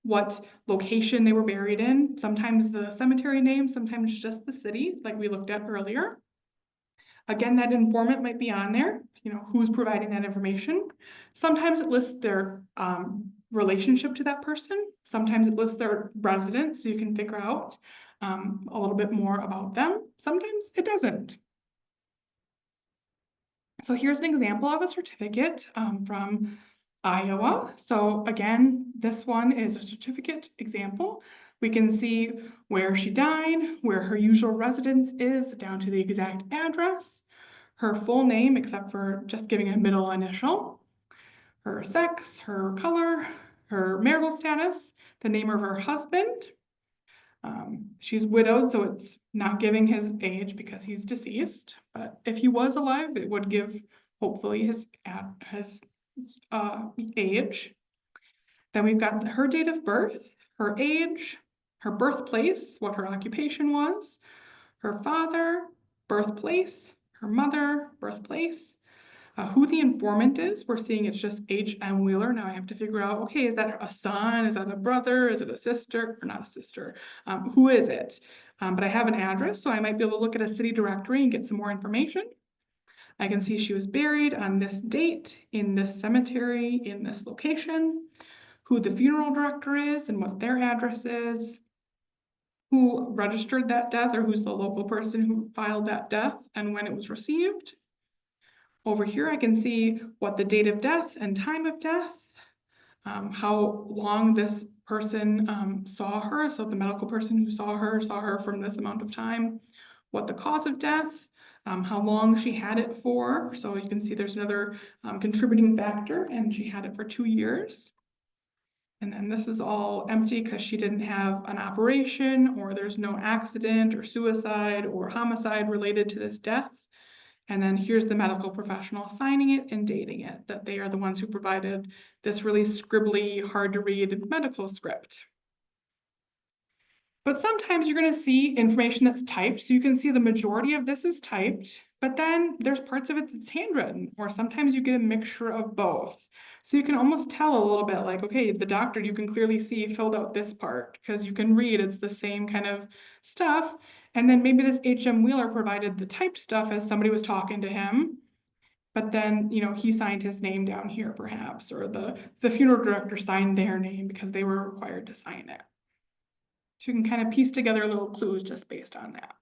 what location they were buried in. Sometimes the cemetery name, sometimes just the city, like we looked at earlier. Again, that informant might be on there, who's providing that information. Sometimes it lists their relationship to that person. Sometimes it lists their residence, so you can figure out a little bit more about them. Sometimes it doesn't. So here's an example of a certificate from Iowa. So again, this one is a certificate example. We can see where she died, where her usual residence is, down to the exact address, her full name, except for just giving a middle initial, her sex, her color, her marital status, the name of her husband. She's widowed, so it's not giving his age because he's deceased. But if he was alive, it would give, hopefully, his age. Then we've got her date of birth, her age, her birthplace, what her occupation was, her father, birthplace, her mother, birthplace, who the informant is. We're seeing it's just H.M. Wheeler. Now I have to figure out, okay, is that a son? Is that a brother? Is it a sister? Or not a sister? Who is it? But I have an address, so I might be able to look at a city directory and get some more information. I can see she was buried on this date, in this cemetery, in this location, who the funeral director is and what their address is, who registered that death or who's the local person who filed that death and when it was received. Over here, I can see what the date of death and time of death, how long this person saw her. So the medical person who saw her from this amount of time, what the cause of death, how long she had it for. So you can see there's another contributing factor, and she had it for 2 years. And then this is all empty because she didn't have an operation, or there's no accident or suicide or homicide related to this death. And then here's the medical professional signing it and dating it, that they are the ones who provided this really scribbly, hard to read medical script. But sometimes you're going to see information that's typed. So you can see the majority of this is typed, but then there's parts of it that's handwritten, or sometimes you get a mixture of both. So you can almost tell a little bit like, okay, the doctor, you can clearly see filled out this part because you can read it's the same kind of stuff. And then maybe this H.M. Wheeler provided the typed stuff as somebody was talking to him. But then, you know, he signed his name down here perhaps, or the funeral director signed their name because they were required to sign it. So you can kind of piece together little clues just based on that.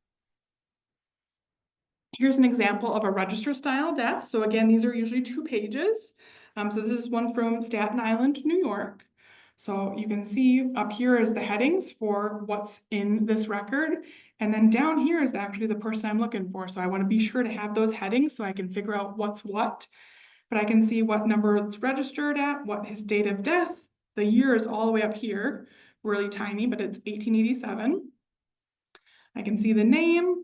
Here's an example of a register style death. So again, these are usually 2 pages. So this is one from Staten Island, New York. So you can see up here is the headings for what's in this record. And then down here is actually the person I'm looking for. So I want to be sure to have those headings so I can figure out what's what. But I can see what number it's registered at, what his date of death. The year is all the way up here, really tiny, but it's 1887. I can see the name.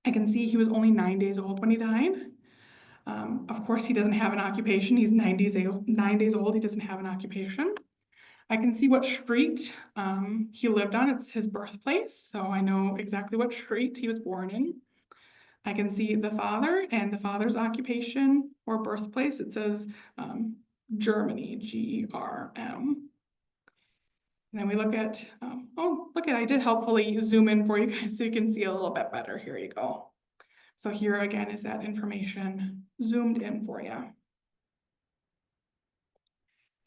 I can see he was only 9 days old when he died. Of course, he doesn't have an occupation. He's 9 days old. He doesn't have an occupation. I can see what street he lived on. It's his birthplace, so I know exactly what street he was born in. I can see the father and the father's occupation or birthplace. It says Germany, G-E-R-M. And then we look at, I did helpfully zoom in for you guys so you can see a little bit better. Here you go. So here again is that information zoomed in for you.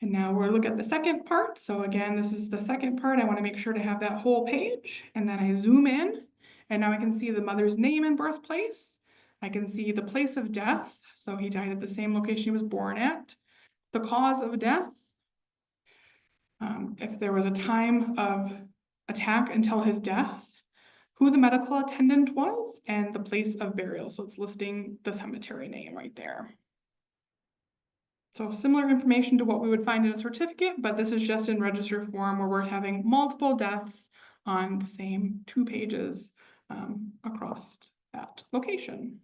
And now we'll look at the second part. So again, this is the second part. I want to make sure to have that whole page. And then I zoom in, and now I can see the mother's name and birthplace. I can see the place of death. So he died at the same location he was born at. The cause of death. If there was a time of attack until his death, who the medical attendant was, and the place of burial. So it's listing the cemetery name right there. So similar information to what we would find in a certificate, but this is just in register form where we're having multiple deaths on the same 2 pages across that location.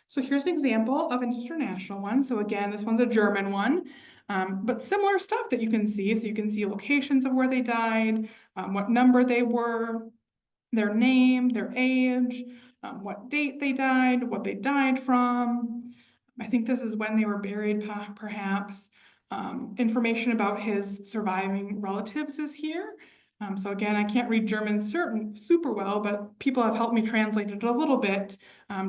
So here's an example of an international one. So again, this one's a German one, but similar stuff that you can see. So you can see locations of where they died, what number they were, their name, their age, what date they died, what they died from. I think this is when they were buried, perhaps. Information about his surviving relatives is here. So again, I can't read German super well, but people have helped me translate it a little bit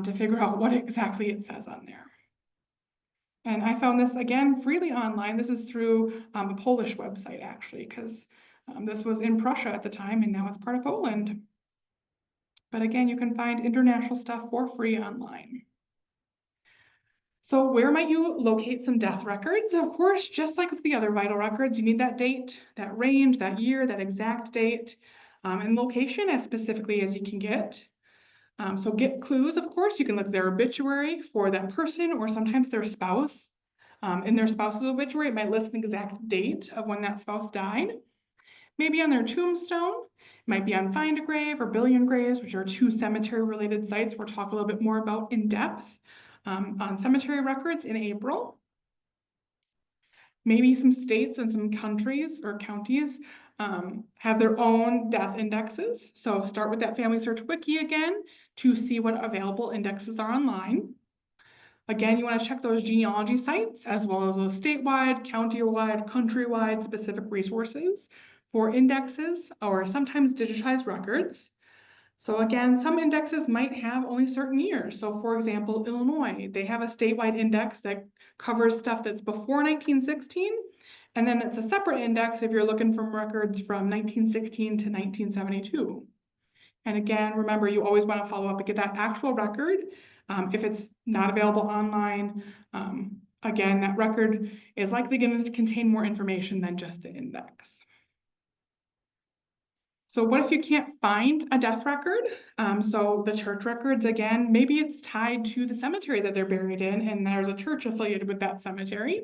to figure out what exactly it says on there. And I found this again freely online. This is through a Polish website actually, because this was in Prussia at the time and now it's part of Poland. But again, you can find international stuff for free online. So where might you locate some death records? Of course, just like with the other vital records, you need that date, that range, that year, that exact date, and location as specifically as you can get. So get clues, of course, you can look at their obituary for that person or sometimes their spouse. In their spouse's obituary, it might list an exact date of when that spouse died. Maybe on their tombstone, it might be on Find a Grave or Billion Graves, which are 2 cemetery-related sites we'll talk a little bit more about in depth on cemetery records in April. Maybe some states and some countries or counties have their own death indexes. So start with that Family Search Wiki again to see what available indexes are online. Again, you want to check those genealogy sites as well as those statewide, county-wide, countrywide specific resources for indexes or sometimes digitized records. So again, some indexes might have only certain years. So for example, Illinois, they have a statewide index that covers stuff that's before 1916. And then it's a separate index if you're looking for records from 1916 to 1972. And again, remember, you always want to follow up and get that actual record. If it's not available online, again, that record is likely going to contain more information than just the index. So what if you can't find a death record? So the church records, again, maybe it's tied to the cemetery that they're buried in and there's a church affiliated with that cemetery.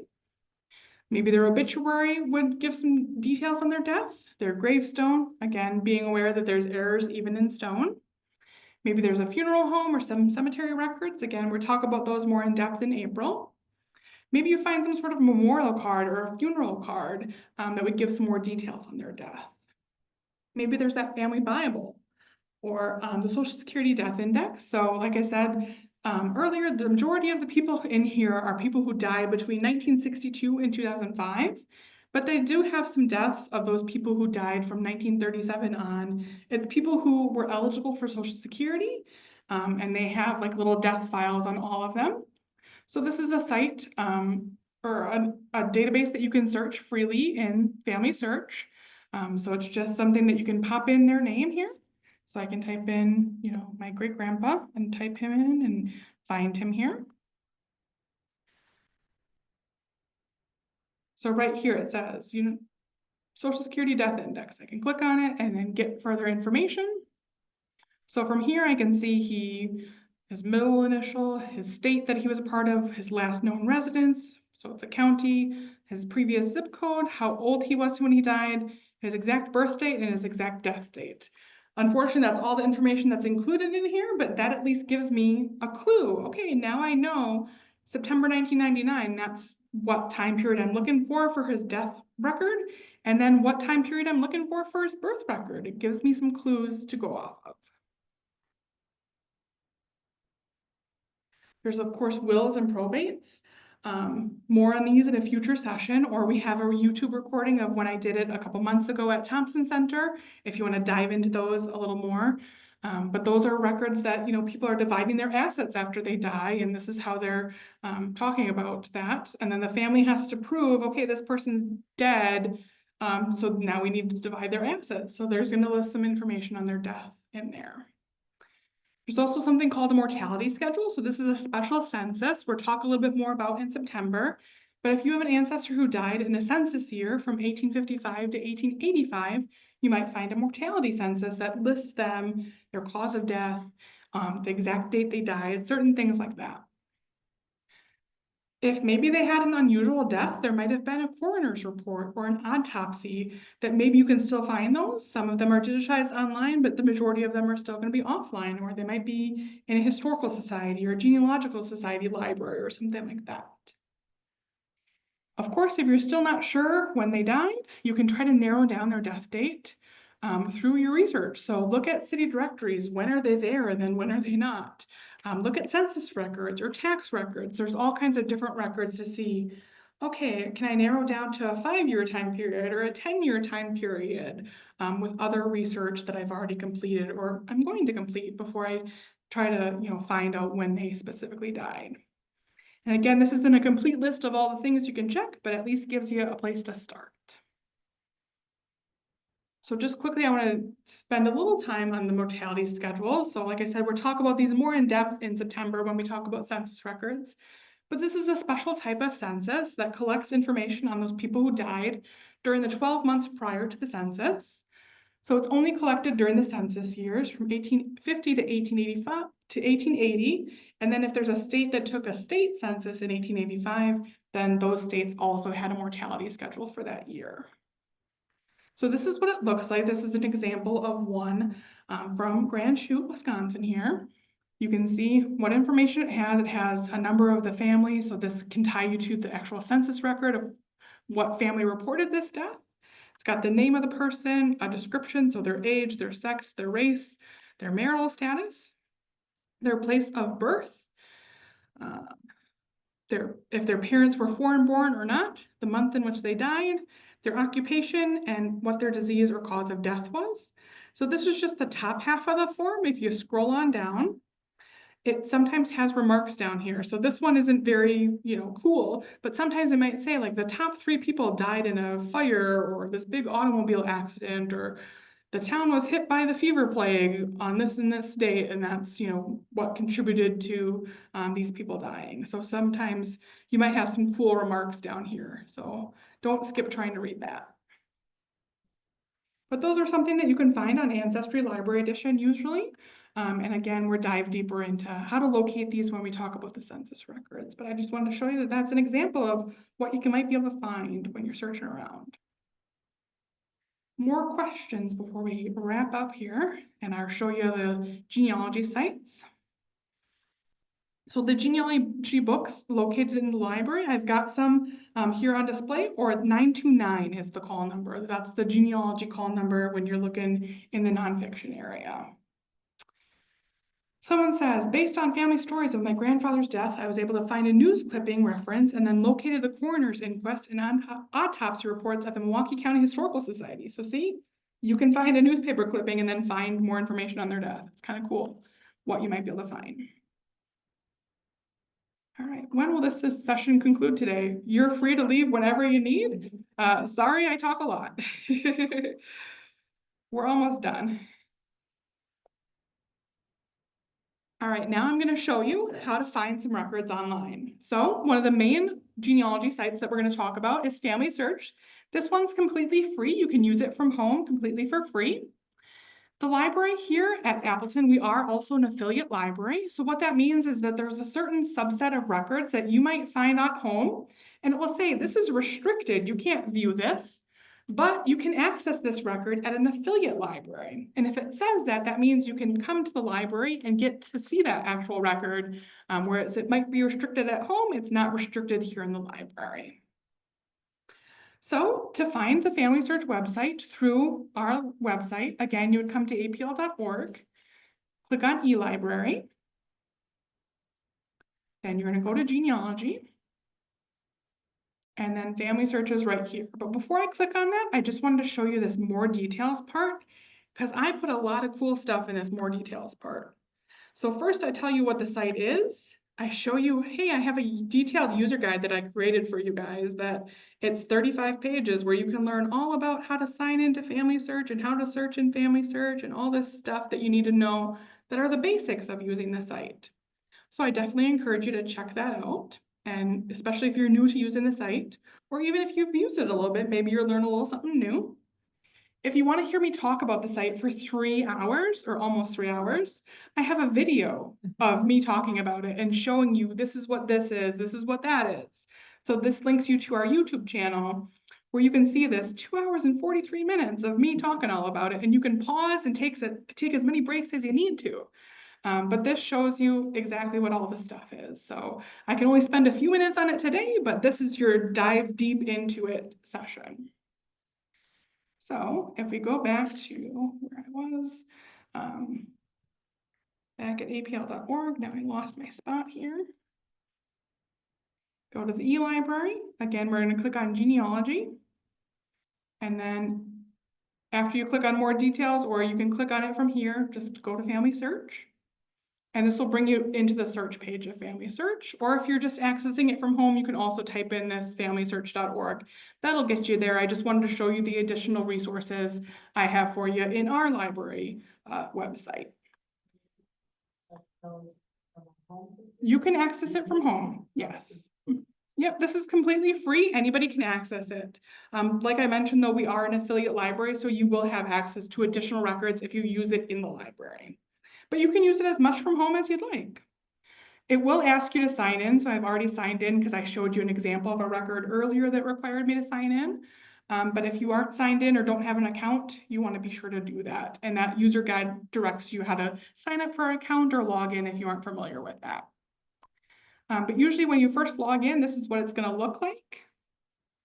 Maybe their obituary would give some details on their death, their gravestone, again, being aware that there's errors even in stone. Maybe there's a funeral home or some cemetery records. Again, we'll talk about those more in depth in April. Maybe you find some sort of memorial card or a funeral card that would give some more details on their death. Maybe there's that family Bible or the Social Security Death Index. So like I said earlier, the majority of the people in here are people who died between 1962 and 2005. But they do have some deaths of those people who died from 1937 on. It's people who were eligible for Social Security, and they have like little death files on all of them. So this is a site or a database that you can search freely in Family Search. So it's just something that you can pop in their name here. So I can type in, you know, my great grandpa and type him in and find him here. So right here it says, you know, Social Security Death Index. I can click on it and then get further information. So from here I can see his middle initial, his state that he was a part of, his last known residence, so it's a county, his previous zip code, how old he was when he died, his exact birth date, and his exact death date. Unfortunately, that's all the information that's included in here, but that at least gives me a clue. Okay, now I know September 1999, that's what time period I'm looking for his death record, and then what time period I'm looking for his birth record. It gives me some clues to go off of. There's of course wills and probates. More on these in a future session, or we have a YouTube recording of when I did it a couple months ago at Thompson Center, if you want to dive into those a little more. But those are records that, you know, people are dividing their assets after they die, and this is how they're talking about that. And then the family has to prove, okay, this person's dead, so now we need to divide their assets. So there's going to list some information on their death in there. There's also something called a mortality schedule. So this is a special census we'll talk a little bit more about in September. But if you have an ancestor who died in a census year from 1855 to 1885, you might find a mortality census that lists them, their cause of death, the exact date they died, certain things like that. If maybe they had an unusual death, there might have been a coroner's report or an autopsy that maybe you can still find those. Some of them are digitized online, but the majority of them are still going to be offline, or they might be in a historical society or a genealogical society library or something like that. Of course, if you're still not sure when they died, you can try to narrow down their death date through your research. So look at city directories. When are they there and then when are they not? Look at census records or tax records. There's all kinds of different records to see, okay, can I narrow down to a 5-year time period or a 10-year time period with other research that I've already completed or I'm going to complete before I try to, you know, find out when they specifically died. And again, this isn't a complete list of all the things you can check, but at least gives you a place to start. So just quickly, I want to spend a little time on the mortality schedule. So like I said, we'll talk about these more in depth in September when we talk about census records. But this is a special type of census that collects information on those people who died during the 12 months prior to the census. So it's only collected during the census years from 1850 to 1885 to 1880. And then if there's a state that took a state census in 1885, then those states also had a mortality schedule for that year. So this is what it looks like. This is an example of one from Grand Chute, Wisconsin here. You can see what information it has. It has a number of the families, so this can tie you to the actual census record of what family reported this death. It's got the name of the person, a description, so their age, their sex, their race, their marital status, their place of birth, if their parents were foreign born or not, the month in which they died, their occupation, and what their disease or cause of death was. So this is just the top half of the form. If you scroll on down, it sometimes has remarks down here. So this one isn't very, you know, cool, but sometimes it might say like the top 3 people died in a fire or this big automobile accident, or the town was hit by the fever plague on this and this date, and that's, you know, what contributed to these people dying. So sometimes you might have some cool remarks down here. So don't skip trying to read that. But those are something that you can find on Ancestry Library Edition usually. And again, we'll dive deeper into how to locate these when we talk about the census records. But I just wanted to show you that that's an example of what you might be able to find when you're searching around. More questions before we wrap up here, and I'll show you the genealogy sites. So the genealogy books located in the library, I've got some here on display, or 929 is the call number. That's the genealogy call number when you're looking in the nonfiction area. Someone says, based on family stories of my grandfather's death, I was able to find a news clipping reference and then located the coroner's inquest and autopsy reports at the Milwaukee County Historical Society. So see, you can find a newspaper clipping and then find more information on their death. It's kind of cool what you might be able to find. All right, when will this session conclude today? You're free to leave whenever you need. Sorry, I talk a lot. We're almost done. All right, now I'm going to show you how to find some records online. So one of the main genealogy sites that we're going to talk about is Family Search. This one's completely free. You can use it from home completely for free. The library here at Appleton, we are also an affiliate library. So what that means is that there's a certain subset of records that you might find at home, and it will say this is restricted. You can't view this, but you can access this record at an affiliate library. And if it says that, that means you can come to the library and get to see that actual record, whereas it might be restricted at home, it's not restricted here in the library. So to find the Family Search website through our website, again, you would come to apl.org, click on eLibrary, then you're going to go to genealogy, and then Family Search is right here. But before I click on that, I just wanted to show you this more details part, because I put a lot of cool stuff in this more details part. So first I tell you what the site is. I show you, hey, I have a detailed user guide that I created for you guys that it's 35 pages where you can learn all about how to sign into Family Search and how to search in Family Search and all this stuff that you need to know that are the basics of using the site. So I definitely encourage you to check that out. And especially if you're new to using the site, or even if you've used it a little bit, maybe you'll learn a little something new. If you want to hear me talk about the site for 3 hours or almost 3 hours, I have a video of me talking about it and showing you this is what this is what that is. So this links you to our YouTube channel where you can see this 2 hours and 43 minutes of me talking all about it, and you can pause and take as many breaks as you need to. But this shows you exactly what all this stuff is. So I can only spend a few minutes on it today, but this is your dive deep into it session. So if we go back to where I was, back at apl.org, now I lost my spot here. Go to the eLibrary. Again, we're going to click on genealogy. And then after you click on more details, or you can click on it from here, just go to Family Search. And this will bring you into the search page of Family Search. Or if you're just accessing it from home, you can also type in this familysearch.org. That'll get you there. I just wanted to show you the additional resources I have for you in our library website. You can access it from home, yes. Yep, this is completely free. Anybody can access it. Like I mentioned, though, we are an affiliate library, so you will have access to additional records if you use it in the library. But you can use it as much from home as you'd like. It will ask you to sign in, so I've already signed in because I showed you an example of a record earlier that required me to sign in. But if you aren't signed in or don't have an account, you want to be sure to do that. And that user guide directs you how to sign up for an account or log in if you aren't familiar with that. But usually when you first log in, this is what it's going to look like.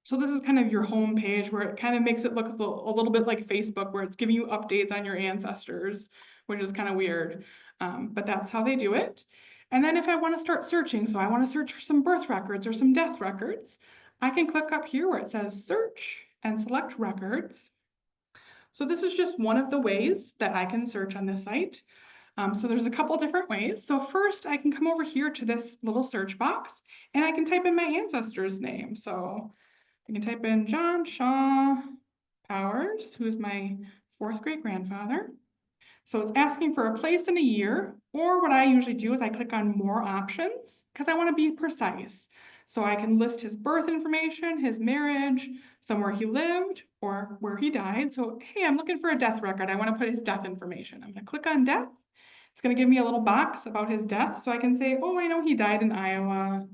So this is kind of your home page where it kind of makes it look a little bit like Facebook, where it's giving you updates on your ancestors, which is kind of weird, but that's how they do it. And then if I want to start searching, so I want to search for some birth records or some death records, I can click up here where it says search and select records. So this is just one of the ways that I can search on this site. So there's a couple different ways. So first I can come over here to this little search box and I can type in my ancestor's name. So I can type in John Shaw Powers, who is my 4th great grandfather. So it's asking for a place and a year, or what I usually do is I click on more options because I want to be precise. So I can list his birth information, his marriage, somewhere he lived, or where he died. So, hey, I'm looking for a death record. I want to put his death information. I'm going to click on death. It's going to give me a little box about his death. So I can say, oh, I know he died in Iowa.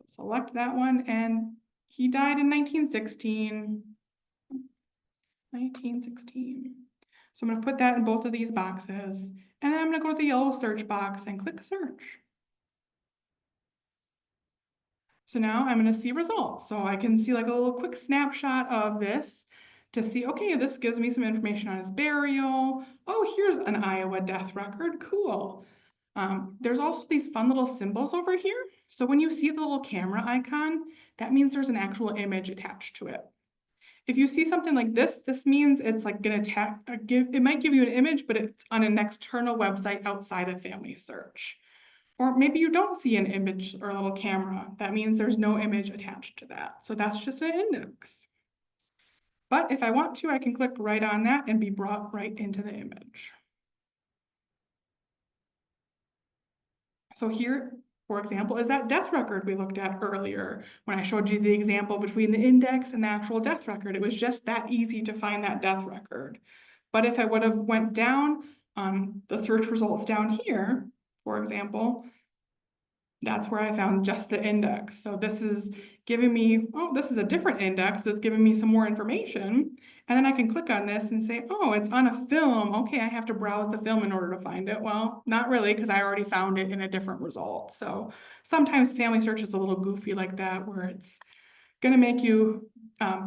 Select that one, and he died in 1916. 1916. So I'm going to put that in both of these boxes. And then I'm going to go to the yellow search box and click search. So now I'm going to see results. So I can see like a little quick snapshot of this to see, okay, this gives me some information on his burial. Oh, here's an Iowa death record. Cool. There's also these fun little symbols over here. So when you see the little camera icon, that means there's an actual image attached to it. If you see something like this, this means it's like gonna it might give you an image, but it's on an external website outside of Family Search. Or maybe you don't see an image or a little camera. That means there's no image attached to that. So that's just an index. But if I want to, I can click right on that and be brought right into the image. So here, for example, is that death record we looked at earlier when I showed you the example between the index and the actual death record. It was just that easy to find that death record. But if I would have went down on the search results down here, for example, that's where I found just the index. So this is giving me, oh, this is a different index that's giving me some more information. And then I can click on this and say, oh, it's on a film. Okay, I have to browse the film in order to find it. Well, not really, because I already found it in a different result. So sometimes Family Search is a little goofy like that, where it's gonna make you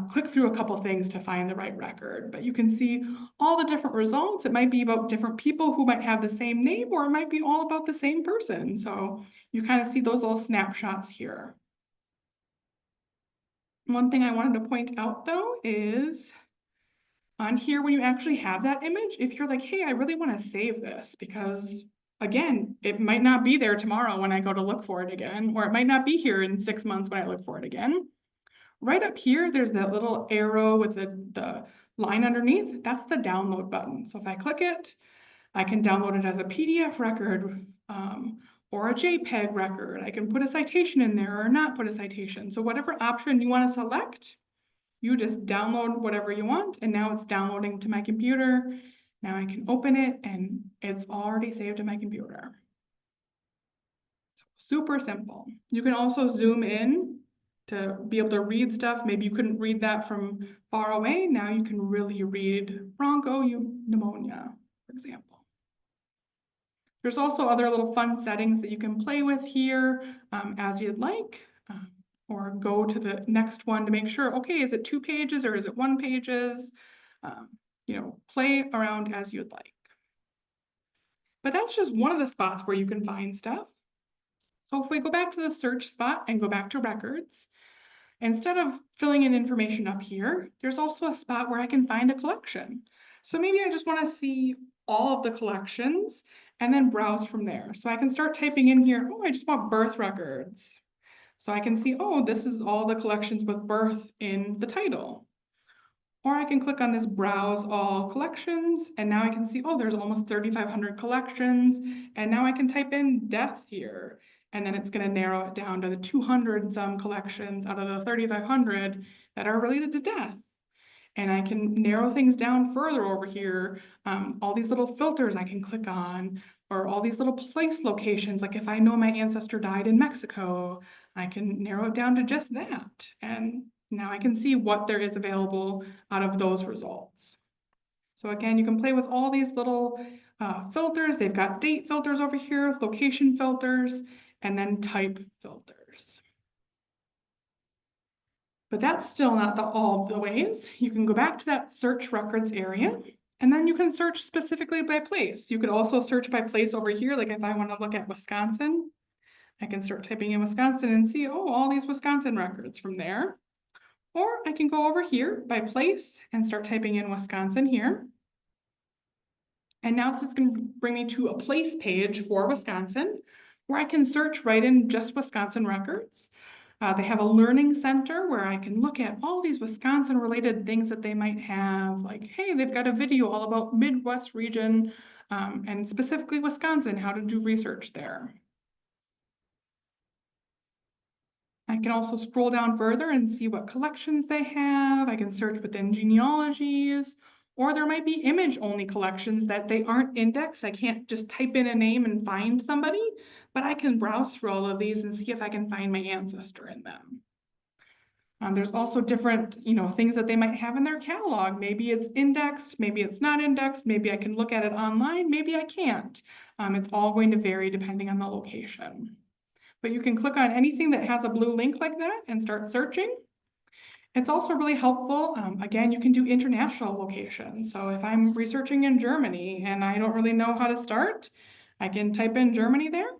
click through a couple things to find the right record, but you can see all the different results. It might be about different people who might have the same name, or it might be all about the same person. So you kind of see those little snapshots here. One thing I wanted to point out though is on here, when you actually have that image, if you're like, hey, I really want to save this because again, it might not be there tomorrow when I go to look for it again, or it might not be here in 6 months when I look for it again. Right up here, there's that little arrow with the line underneath. That's the download button. So if I click it, I can download it as a PDF record or a JPEG record. I can put a citation in there or not put a citation. So whatever option you want to select, you just download whatever you want. And now it's downloading to my computer. Now I can open it and it's already saved to my computer. Super simple. You can also zoom in to be able to read stuff. Maybe you couldn't read that from far away. Now you can really read bronchopneumonia, for example. There's also other little fun settings that you can play with here as you'd like, or go to the next one to make sure, okay, is it 2 pages or is it 1 pages? You know, play around as you'd like. But that's just one of the spots where you can find stuff. So if we go back to the search spot and go back to records, instead of filling in information up here, there's also a spot where I can find a collection. So maybe I just want to see all of the collections and then browse from there. So I can start typing in here, oh, I just want birth records. So I can see, oh, this is all the collections with birth in the title. Or I can click on this browse all collections, and now I can see, oh, there's almost 3,500 collections. And now I can type in death here. And then it's going to narrow it down to the 200 some collections out of the 3,500 that are related to death. And I can narrow things down further over here. All these little filters I can click on, or all these little place locations. Like if I know my ancestor died in Mexico, I can narrow it down to just that. And now I can see what there is available out of those results. So again, you can play with all these little filters. They've got date filters over here, location filters, and then type filters. But that's still not all the ways. You can go back to that search records area, and then you can search specifically by place. You could also search by place over here, like if I want to look at Wisconsin, I can start typing in Wisconsin and see, oh, all these Wisconsin records from there. Or I can go over here by place and start typing in Wisconsin here. And now this is going to bring me to a place page for Wisconsin, where I can search right in just Wisconsin records. They have a learning center where I can look at all these Wisconsin related things that they might have, like, hey, they've got a video all about Midwest region and specifically Wisconsin, how to do research there. I can also scroll down further and see what collections they have. I can search within genealogies, Or there might be image-only collections that they aren't indexed. I can't just type in a name and find somebody, but I can browse through all of these and see if I can find my ancestor in them. There's also different, things that they might have in their catalog. Maybe it's indexed, maybe it's not indexed, maybe I can look at it online, maybe I can't. It's all going to vary depending on the location. But you can click on anything that has a blue link like that and start searching. It's also really helpful. Again, you can do international locations. So if I'm researching in Germany and I don't really know how to start, I can type in Germany there.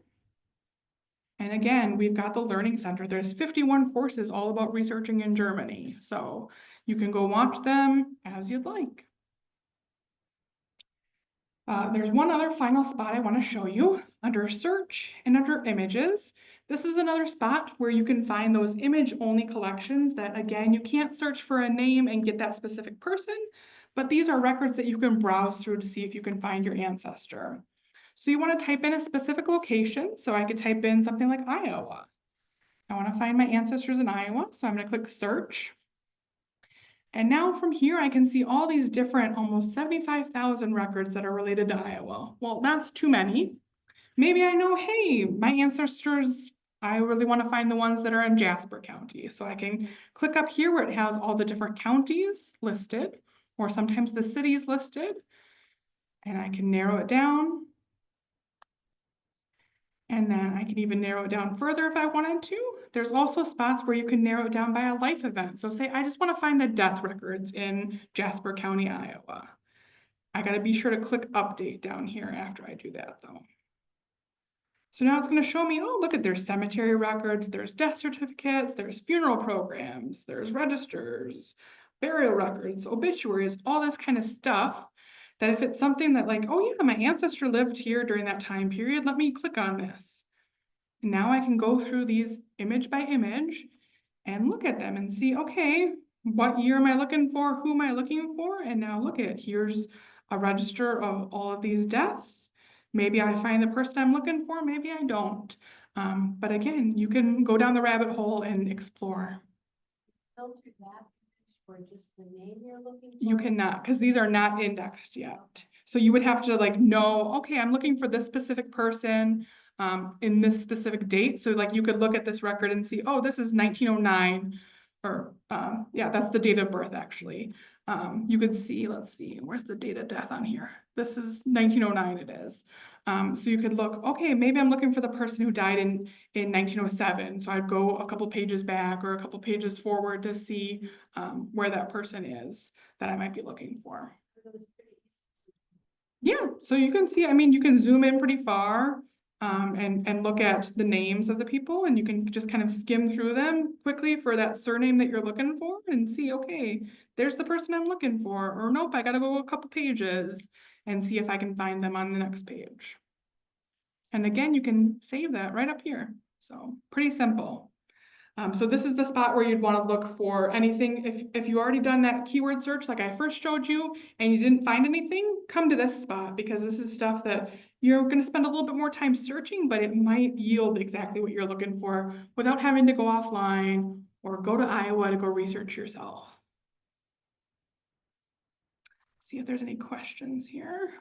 And again, we've got the Learning Center. There's 51 courses all about researching in Germany. So you can go watch them as you'd like. There's one other final spot I want to show you under search and under images. This is another spot where you can find those image-only collections that, again, you can't search for a name and get that specific person, but these are records that you can browse through to see if you can find your ancestor. So you want to type in a specific location. So I could type in something like Iowa. I want to find my ancestors in Iowa, so I'm going to click search. And now from here, I can see all these different, almost 75,000 records that are related to Iowa. Well, that's too many. Maybe I know, hey, my ancestors, I really want to find the ones that are in Jasper County. So I can click up here where it has all the different counties listed, or sometimes the cities listed. And I can narrow it down. And then I can even narrow it down further if I wanted to. There's also spots where you can narrow it down by a life event. So say I just want to find the death records in Jasper County, Iowa. I got to be sure to click update down here after I do that though. So now it's going to show me, oh, look at there's cemetery records, there's death certificates, there's funeral programs, there's registers, burial records, obituaries, all this kind of stuff. That if it's something that like, oh yeah, my ancestor lived here during that time period, let me click on this. And now I can go through these image by image and look at them and see, okay, what year am I looking for? Who am I looking for? And now look at, here's a register of all of these deaths. Maybe I find the person I'm looking for, maybe I don't. But again, you can go down the rabbit hole and explore. Filter that for just the name you're looking for? You cannot, because these are not indexed yet. So you would have to like know, okay, I'm looking for this specific person in this specific date. So like you could look at this record and see, oh, this is 1909, or yeah, that's the date of birth actually. You could see, let's see, where's the date of death on here? This is 1909 it is. So you could look, okay, maybe I'm looking for the person who died in 1907. So I'd go a couple pages back or a couple pages forward to see where that person is that I might be looking for. Yeah, so you can see, I mean, you can zoom in pretty far and look at the names of the people, and you can just kind of skim through them quickly for that surname that you're looking for and see, okay, there's the person I'm looking for, or nope, I gotta go a couple pages and see if I can find them on the next page. And again, you can save that right up here. So pretty simple. So this is the spot where you'd want to look for anything. If you already done that keyword search like I first showed you and you didn't find anything, come to this spot because this is stuff that you're going to spend a little bit more time searching, but it might yield exactly what you're looking for without having to go offline or go to Iowa to go research yourself. See if there's any questions here.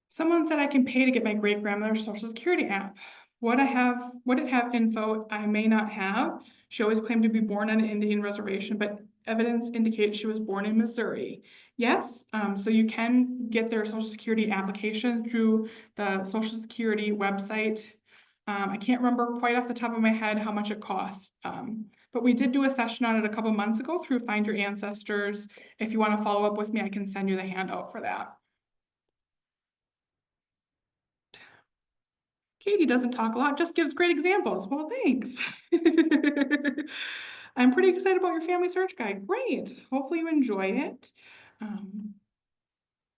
Someone said I can pay to get my great-grandmother's Social Security app. Would it have info I may not have? She always claimed to be born on an Indian reservation, but evidence indicates she was born in Missouri. Yes, so you can get their Social Security application through the Social Security website. I can't remember quite off the top of my head how much it costs, but we did do a session on it a couple months ago through Find Your Ancestors. If you want to follow up with me, I can send you the handout for that. Katie doesn't talk a lot, just gives great examples. Well, thanks. I'm pretty excited about your family search guide. Great. Hopefully you enjoy it.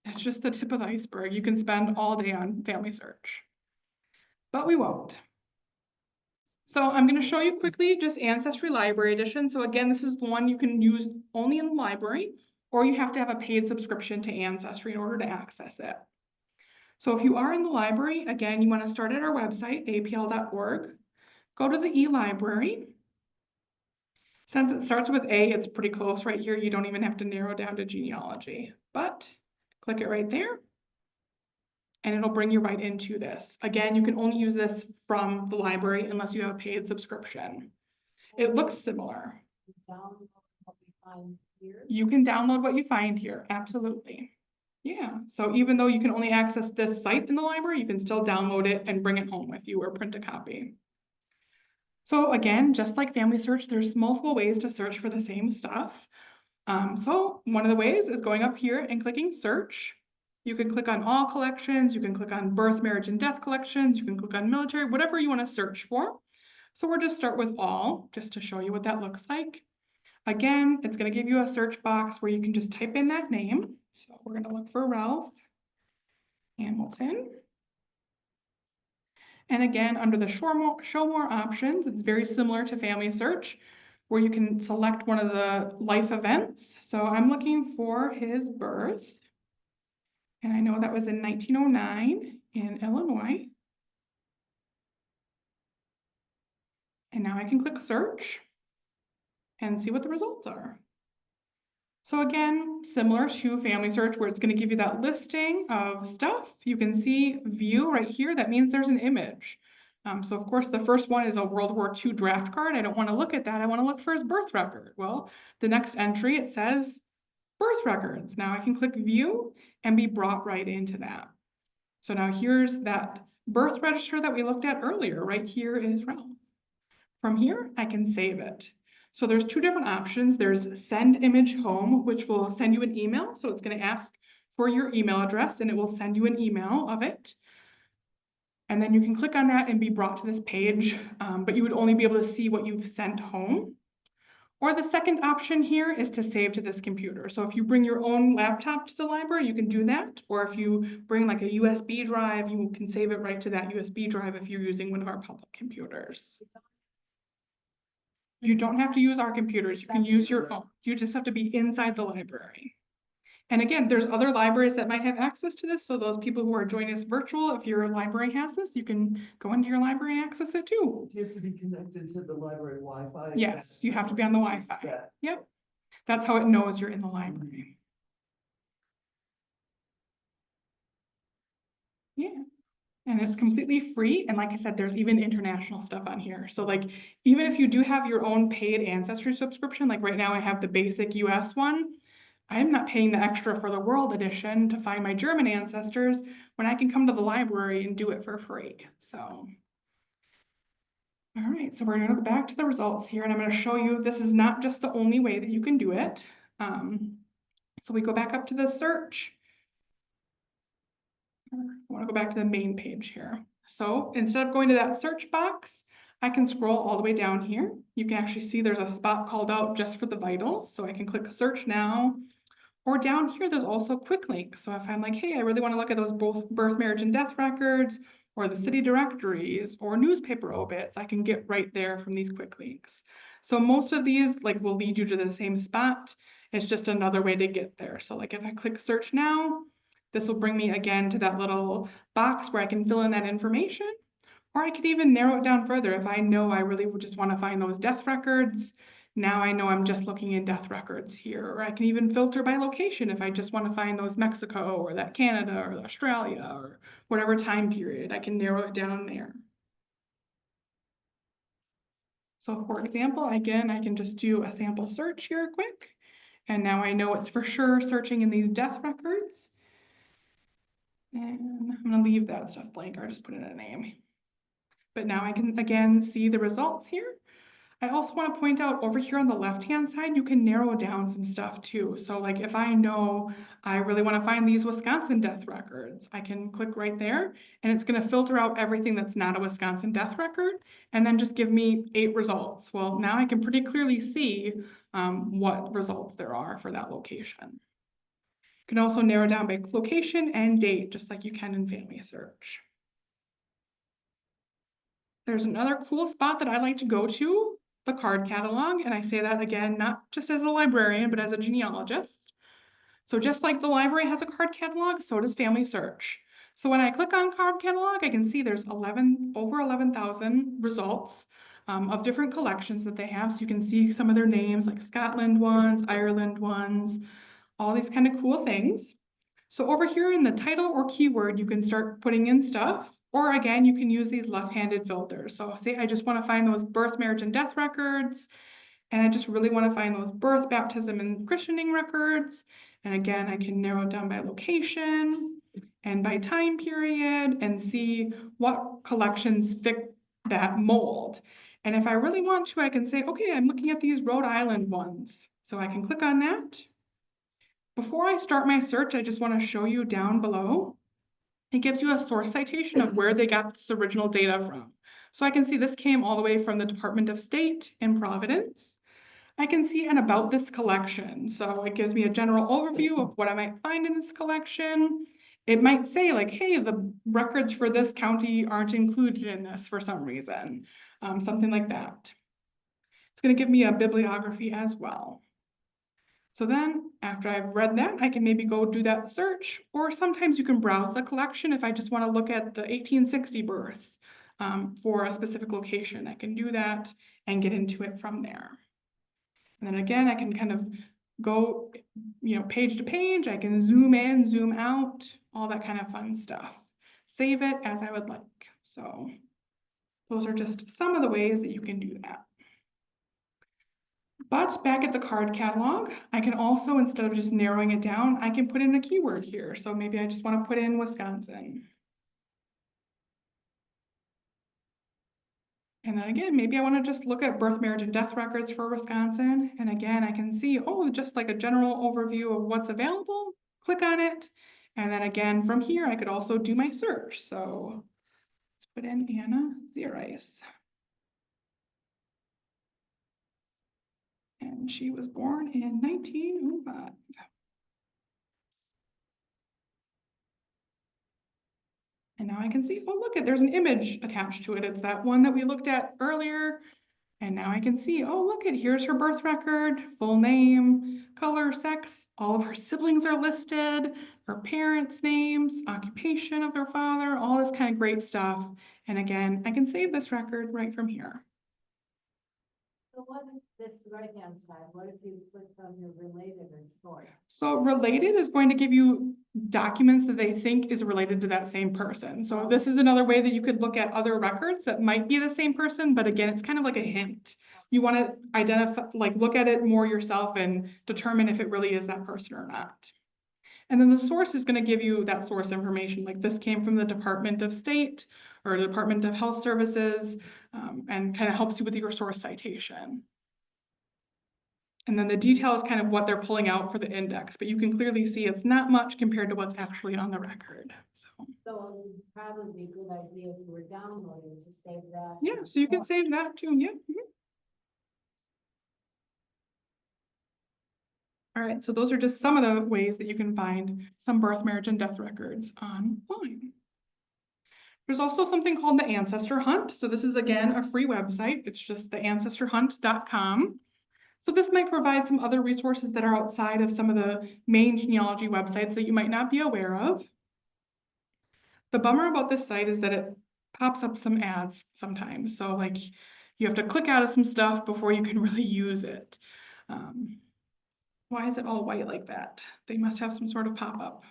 That's just the tip of the iceberg. You can spend all day on family search, but we won't. So I'm going to show you quickly just Ancestry Library Edition. So again, this is the one you can use only in the library, or you have to have a paid subscription to Ancestry in order to access it. So if you are in the library, again, you want to start at our website, apl.org, go to the e-library, Since it starts with A, it's pretty close right here. You don't even have to narrow down to genealogy, but click it right there. And it'll bring you right into this. Again, you can only use this from the library unless you have a paid subscription. It looks similar. Download what we find here. You can download what you find here, absolutely. Yeah, so even though you can only access this site in the library, you can still download it and bring it home with you or print a copy. So again, just like Family Search, there's multiple ways to search for the same stuff. So one of the ways is going up here and clicking search. You can click on all collections, you can click on birth, marriage, and death collections, you can click on military, whatever you want to search for. So we'll just start with all, just to show you what that looks like. Again, it's going to give you a search box where you can just type in that name. So we're going to look for Ralph Hamilton. And again, under the show more options, it's very similar to Family Search, where you can select one of the life events. So I'm looking for his birth. And I know that was in 1909 in Illinois. And now I can click search and see what the results are. So again, similar to Family Search, where it's going to give you that listing of stuff. You can see view right here. That means there's an image. So of course, the first one is a World War II draft card. I don't want to look at that. I want to look for his birth record. Well, the next entry, it says birth records. Now I can click view and be brought right into that. So now here's that birth register that we looked at earlier. Right here is Ralph. From here, I can save it. So there's two different options. There's send image home, which will send you an email. So it's going to ask for your email address and it will send you an email of it. And then you can click on that and be brought to this page, but you would only be able to see what you've sent home. Or the second option here is to save to this computer. So if you bring your own laptop to the library, you can do that. Or if you bring like a USB drive, you can save it right to that USB drive if you're using one of our public computers. You don't have to use our computers. You can use your own. You just have to be inside the library. And again, there's other libraries that might have access to this. So those people who are joining us virtual, if your library has this, you can go into your library and access it too. Do you have to be connected to the library Wi-Fi? Yes, you have to be on the Wi-Fi. Yep. That's how it knows you're in the library. Yeah. And it's completely free. And like I said, there's even international stuff on here. So like, even if you do have your own paid Ancestry subscription, like right now I have the basic US one, I'm not paying the extra for the World Edition to find my German ancestors when I can come to the library and do it for free. So, all right, so we're gonna go back to the results here and I'm gonna show you, this is not just the only way that you can do it. So we go back up to the search. I wanna go back to the main page here. So instead of going to that search box, I can scroll all the way down here. You can actually see there's a spot called out just for the vitals. So I can click search now. Or down here, there's also quick links. So if I'm like, hey, I really want to look at those both birth, marriage, and death records, or the city directories, or newspaper obits, I can get right there from these quick links. So most of these like will lead you to the same spot. It's just another way to get there. So like if I click search now, this will bring me again to that little box where I can fill in that information. Or I could even narrow it down further if I know I really just want to find those death records. Now I know I'm just looking in death records here, or I can even filter by location if I just want to find those Mexico or that Canada or Australia or whatever time period, I can narrow it down there. So for example, again, I can just do a sample search here quick. And now I know it's for sure searching in these death records. And I'm gonna leave that stuff blank, or just put in a name. But now I can again see the results here. I also want to point out over here on the left-hand side, you can narrow down some stuff too. So like if I know I really want to find these Wisconsin death records, I can click right there and it's going to filter out everything that's not a Wisconsin death record and then just give me 8 results. Well, now I can pretty clearly see what results there are for that location. You can also narrow down by location and date, just like you can in Family Search. There's another cool spot that I like to go to, the card catalog, and I say that again, not just as a librarian, but as a genealogist. So just like the library has a card catalog, so does Family Search. So when I click on card catalog, I can see there's over 11,000 results. of different collections that they have. So you can see some of their names, like Scotland ones, Ireland ones, all these kind of cool things. So over here in the title or keyword, you can start putting in stuff, or again, you can use these left-handed filters. So say I just want to find those birth, marriage, and death records, and I just really want to find those birth, baptism, and christening records. And again, I can narrow it down by location and by time period and see what collections fit that mold. And if I really want to, I can say, okay, I'm looking at these Rhode Island ones. So I can click on that. Before I start my search, I just want to show you down below. It gives you a source citation of where they got this original data from. So I can see this came all the way from the Department of State in Providence. I can see an about this collection. So it gives me a general overview of what I might find in this collection. It might say like, hey, the records for this county aren't included in this for some reason, something like that. It's going to give me a bibliography as well. So then after I've read that, I can maybe go do that search, or sometimes you can browse the collection if I just want to look at the 1860 births for a specific location. I can do that and get into it from there. And then again, I can kind of go, page to page. I can zoom in, zoom out, all that kind of fun stuff. Save it as I would like. So those are just some of the ways that you can do that. But back at the card catalog, I can also, instead of just narrowing it down, I can put in a keyword here. So maybe I just want to put in Wisconsin. And then again, maybe I want to just look at birth, marriage, and death records for Wisconsin. And again, I can see, oh, just like a general overview of what's available. Click on it. And then again, from here, I could also do my search. So let's put in Anna Zereis. And she was born in 1905. And now I can see, oh, look, there's an image attached to it. It's that one that we looked at earlier. And now I can see, oh, look, here's her birth record, full name, color, sex. All of her siblings are listed, her parents' names, occupation of their father, all this kind of great stuff. And again, I can save this record right from here. So what is this right-hand side? What if you click on your related or story? So related is going to give you documents that they think is related to that same person. So this is another way that you could look at other records that might be the same person, but again, it's kind of like a hint. You want to identify, look at it more yourself and determine if it really is that person or not. And then the source is going to give you that source information. Like this came from the Department of State or the Department of Health Services, and kind of helps you with your source citation. And then the detail is kind of what they're pulling out for the index, but you can clearly see it's not much compared to what's actually on the record. So it would probably be a good idea if you were downloading to save that. yeah, so you can save that too. Yeah. All right, so those are just some of the ways that you can find some birth, marriage, and death records online. There's also something called the Ancestor Hunt. So this is, again, a free website. It's just the ancestorhunt.com. So this might provide some other resources that are outside of some of the main genealogy websites that you might not be aware of. The bummer about this site is that it pops up some ads sometimes. So you have to click out of some stuff before you can really use it. Why is it all white like that? They must have some sort of pop-up.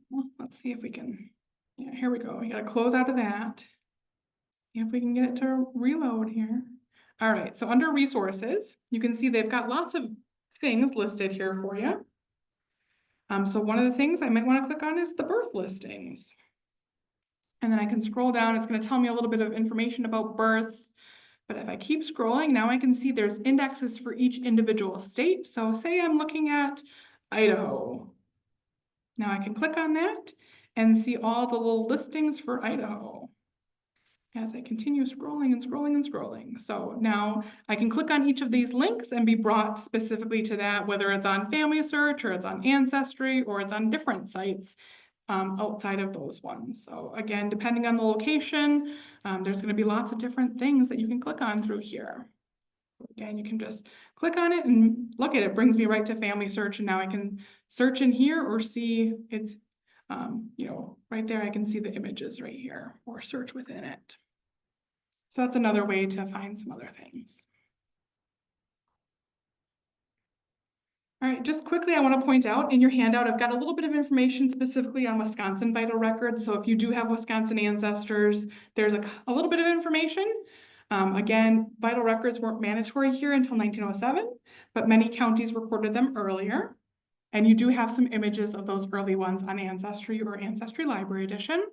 Well, let's see if we can, yeah, here we go. We gotta close out of that. See if we can get it to reload here. All right, so under resources, you can see they've got lots of things listed here for you. So one of the things I might want to click on is the birth listings. And then I can scroll down. It's going to tell me a little bit of information about births. But if I keep scrolling, now I can see there's indexes for each individual state. So say I'm looking at Idaho. Now I can click on that and see all the little listings for Idaho as I continue scrolling and scrolling and scrolling. So now I can click on each of these links and be brought specifically to that, whether it's on Family Search or it's on Ancestry or it's on different sites outside of those ones. So again, depending on the location, there's going to be lots of different things that you can click on through here. Again, you can just click on it and look at it. It brings me right to Family Search, and now I can search in here or see it's, right there. I can see the images right here or search within it. So that's another way to find some other things. All right, just quickly, I want to point out in your handout, I've got a little bit of information specifically on Wisconsin vital records. So if you do have Wisconsin ancestors, there's a little bit of information. Again, vital records weren't mandatory here until 1907, but many counties recorded them earlier. And you do have some images of those early ones on Ancestry or Ancestry Library Edition.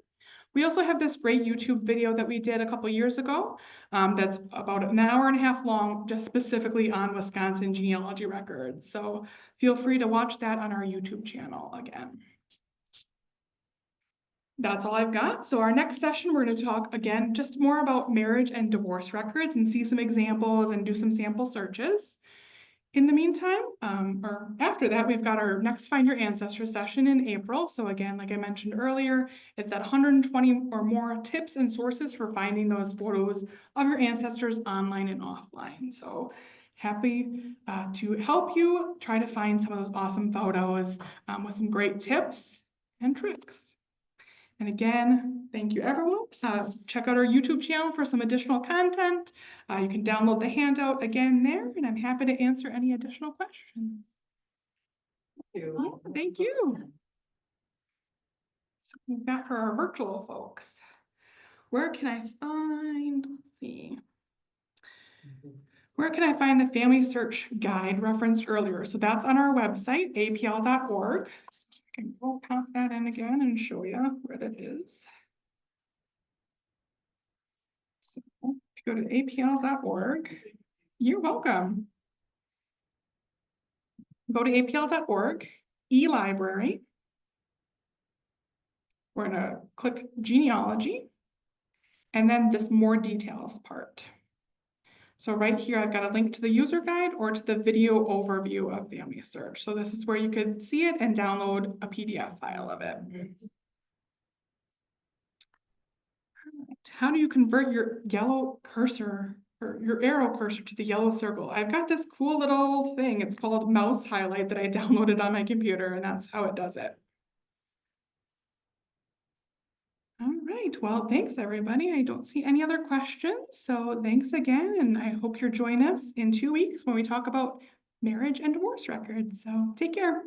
We also have this great YouTube video that we did a couple years ago that's about an hour and a half long, just specifically on Wisconsin genealogy records. So feel free to watch that on our YouTube channel again. That's all I've got. So our next session, we're going to talk again just more about marriage and divorce records and see some examples and do some sample searches. In the meantime, or after that, we've got our next Find Your Ancestor session in April. So again, like I mentioned earlier, it's that 120 or more tips and sources for finding those photos of your ancestors online and offline. So happy to help you try to find some of those awesome photos with some great tips and tricks. And again, thank you everyone. Check out our YouTube channel for some additional content. You can download the handout again there, and I'm happy to answer any additional questions. Thank you. So we've got for our virtual folks. Where can I find, let's see. Where can I find the family search guide referenced earlier? So that's on our website, apl.org. So I can go pop that in again and show you where that is. So if you go to apl.org, you're welcome. Go to apl.org, e-library. We're gonna click genealogy, and then this more details part. So right here, I've got a link to the user guide or to the video overview of family search. So this is where you could see it and download a PDF file of it. How do you convert your yellow cursor or your arrow cursor to the yellow circle? I've got this cool little thing. It's called mouse highlight that I downloaded on my computer, and that's how it does it. All right, well, thanks everybody. I don't see any other questions. So thanks again, and I hope you'll join us in 2 weeks when we talk about marriage and divorce records. So take care.